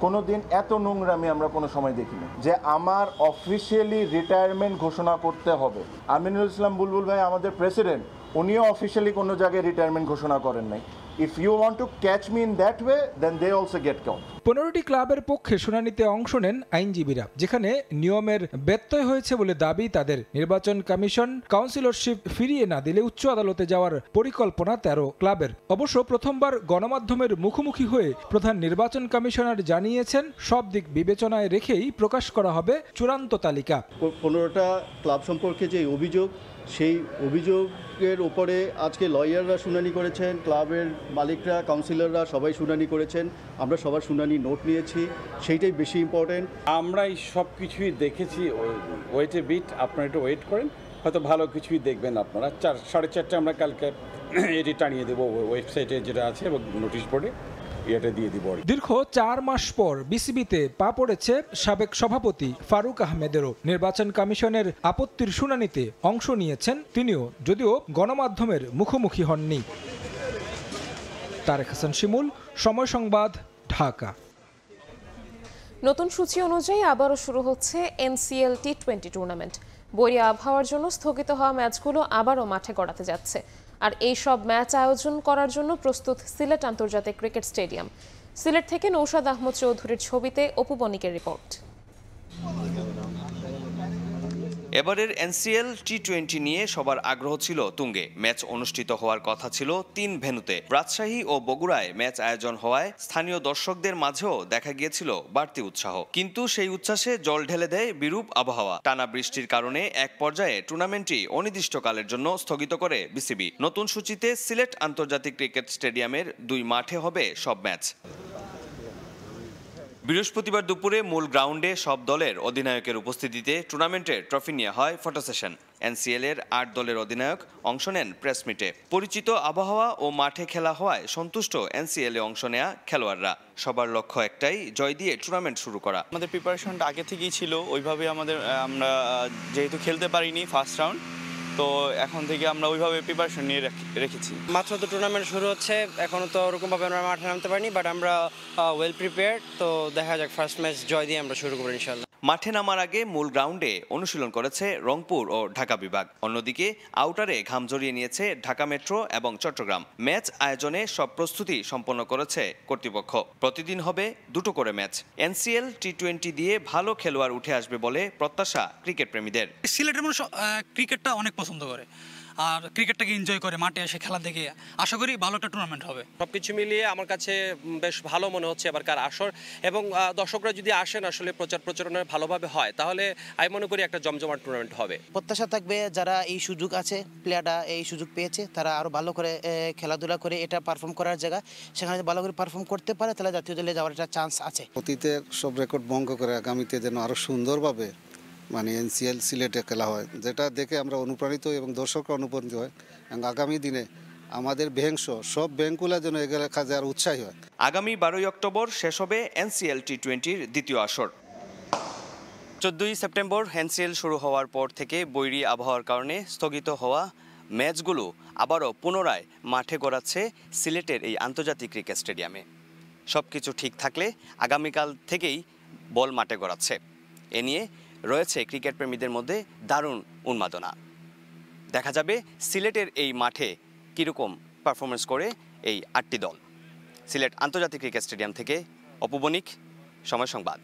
কোনো দিন এত নোংরামি আমরা কোনো সময় দেখিনি যে আমার অফিসিয়ালি রিটায়ারমেন্ট ঘোষণা করতে হবে। আমিনুল ইসলাম বুলবুল ভাই আমাদের প্রেসিডেন্ট, উনিও অফিসিয়ালি কোনো জায়গায় রিটায়ারমেন্ট ঘোষণা করেন নাই। If you want to catch me in that way, then they also get count. 15টি ক্লাবের পক্ষে শুনানিতে অংশ নেন আইনজীবীরা, যেখানে নিয়মের ব্যত্যয় হয়েছে বলে দাবি তাদের। নির্বাচন কমিশন কাউন্সিলরশিপ ফিরিয়ে না দিলে উচ্চ আদালতে যাওয়ার পরিকল্পনা 13 ক্লাবের। অবশ্য প্রথমবার গণমাধ্যমের মুখোমুখি হয়ে প্রধান নির্বাচন কমিশনার জানিয়েছেন সব দিক বিবেচনায় রেখেই প্রকাশ করা হবে চূড়ান্ত তালিকা। 15টা ক্লাব সম্পর্কে যে অভিযোগ, সেই অভিযোগের উপরে আজকে লয়াররা শুনানি করেছেন, ক্লাবের মালিকরা, কাউন্সিলররা সবাই শুনানি করেছেন। আমরা সবার শুনানি নোট নিয়েছি, সেইটাই বেশি ইম্পর্টেন্ট। আমরা এই সব কিছুই দেখেছি। ওয়েটে বিট, আপনারা একটু ওয়েট করেন, হয়তো ভালো কিছুই দেখবেন আপনারা। 4:30 আমরা কালকে এটি টানিয়ে দেবো ওয়েবসাইটে যেটা আছে এবং নোটিশ বোর্ডে দিয়ে দিব। দীর্ঘ 4 মাস পর বিসিবিতে পা পড়েছে সাবেক সভাপতি ফারুক আহমেদেরও। নির্বাচন কমিশনের আপত্তির শুনানিতে অংশ নিয়েছেন তিনিও, যদিও গণমাধ্যমের মুখোমুখি হননি। তারেক হাসান শিমুল, সময় সংবাদ, ঢাকা। নতুন সূচি অনুযায়ী আবারও শুরু হচ্ছে NCL T20 টুর্নামেন্ট। বৈরী আবহাওয়ার জন্য স্থগিত হওয়া ম্যাচগুলো আবারও মাঠে গড়াতে যাচ্ছে। আর এই সব ম্যাচ আয়োজন করার জন্য প্রস্তুত সিলেট আন্তর্জাতিক ক্রিকেট স্টেডিয়াম। সিলেট থেকে নৌশাদ আহমদ চৌধুরীর ছবিতে অপু বণিকের রিপোর্ট। এবারের NCL T20 নিয়ে সবার আগ্রহ ছিল তুঙ্গে। ম্যাচ অনুষ্ঠিত হওয়ার কথা ছিল 3 ভেন্যুতে। রাজশাহী ও বগুড়ায় ম্যাচ আয়োজন হওয়ায় স্থানীয় দর্শকদের মাঝেও দেখা গিয়েছিল বাড়তি উৎসাহ, কিন্তু সেই উচ্ছ্বাসে জল ঢেলে দেয় বিরূপ আবহাওয়া। টানা বৃষ্টির কারণে এক পর্যায়ে টুর্নামেন্টটি অনির্দিষ্টকালের জন্য স্থগিত করে বিসিবি। নতুন সূচিতে সিলেট আন্তর্জাতিক ক্রিকেট স্টেডিয়ামের 2 মাঠে হবে সব ম্যাচ। বৃহস্পতিবার দুপুরে মূল গ্রাউন্ডে সব দলের অধিনায়কের উপস্থিতিতে টুর্নামেন্টের ট্রফি নেওয়া হয় ফটো সেশন। এনসিএল এর 8 দলের অধিনায়ক অংশ নেন প্রেস মিটে। পরিচিত আবহাওয়া ও মাঠে খেলা হওয়ায় সন্তুষ্ট এনসিএল এ অংশ নেয়া খেলোয়াড়রা। সবার লক্ষ্য একটাই, জয় দিয়ে টুর্নামেন্ট শুরু করা। আমাদের প্রিপারেশনটা আগে থেকেই ছিল ওইভাবে, আমরা যেহেতু খেলতে পারিনি ফার্স্ট রাউন্ড, তো এখন থেকে আমরা ওইভাবে প্রিপারেশন নিয়ে রেখেছি। মাত্র তো টুর্নামেন্ট শুরু হচ্ছে, এখনো তো ওরকমভাবে আমরা মাঠে নামতে পারিনি, বাট আমরা ওয়েল প্রিপেয়ার্ড। তো দেখা যাক, ফার্স্ট ম্যাচ জয় দিয়ে আমরা শুরু করবো ইনশাল্লাহ। মাঠে নামার আগে মূল গ্রাউন্ডে অনুশীলন করেছে রংপুর ও ঢাকা বিভাগ। অন্যদিকে আউটারে ঘাম জড়িয়ে নিয়েছে ঢাকা মেট্রো এবং চট্টগ্রাম। ম্যাচ আয়োজনে সব প্রস্তুতি সম্পন্ন করেছে কর্তৃপক্ষ। প্রতিদিন হবে 2টো করে ম্যাচ। এনসিএল টি20 দিয়ে ভালো খেলোয়াড় উঠে আসবে বলে প্রত্যাশা ক্রিকেট প্রেমীদের। সিলেটের মানুষ ক্রিকেটটা অনেক পছন্দ করে আর ক্রিকেটটাকে এনজয় করে, মাঠে এসে খেলা দেখে। আশা করি ভালো একটা টুর্নামেন্ট হবে। সবকিছু মিলিয়ে আমার কাছে বেশ ভালো মনে হচ্ছে এবারকার আসর, এবং দর্শকরা যদি আসেন আসলে প্রচারণা ভালোভাবে হয়, তাহলে আমি মনে করি একটা জমজমাট টুর্নামেন্ট হবে। প্রত্যাশা থাকবে যারা এই সুযোগ আছে, প্লেয়াররা এই সুযোগ পেয়েছে, তারা আরো ভালো করে খেলাধুলা করে এটা পারফর্ম করার জায়গা, সেখানে ভালো করে পারফর্ম করতে পারে, তাহলে জাতীয় দলে যাওয়ার একটা চান্স আছে। অতীতের সব রেকর্ড ভঙ্গ করে আগামীতে যেন আরো সুন্দরভাবে এনসিএল সিলেটে খেলা হয়, যেটা দেখে আমরা অনুপ্রাণিত এবং দর্শকরা অনুপ্রাণিত হয়, এবং আগামী দিনে আমাদের ব্যাংক সব ব্যাংকগুলো যেন এগুলো কাজে আর উৎসাহী হয়। আগামী 12 অক্টোবর শেষ হবে এনসিএল টি20-র দ্বিতীয় আসর। 14 সেপ্টেম্বর এনসিএল শুরু হওয়ার পর থেকে বৈরী আবহাওয়ার কারণে স্থগিত হওয়া ম্যাচগুলো আবারও পুনরায় মাঠে গড়াচ্ছে সিলেটের এই আন্তর্জাতিক ক্রিকেট স্টেডিয়ামে। সবকিছু ঠিক থাকলে আগামীকাল থেকেই বল মাঠে গড়াচ্ছে। এ নিয়ে রয়েছে ক্রিকেট প্রেমীদের মধ্যে দারুণ উন্মাদনা। দেখা যাবে সিলেটের এই মাঠে কীরকম পারফরমেন্স করে এই 8টি দল। সিলেট আন্তর্জাতিক ক্রিকেট স্টেডিয়াম থেকে অপু বণিক, সময় সংবাদ।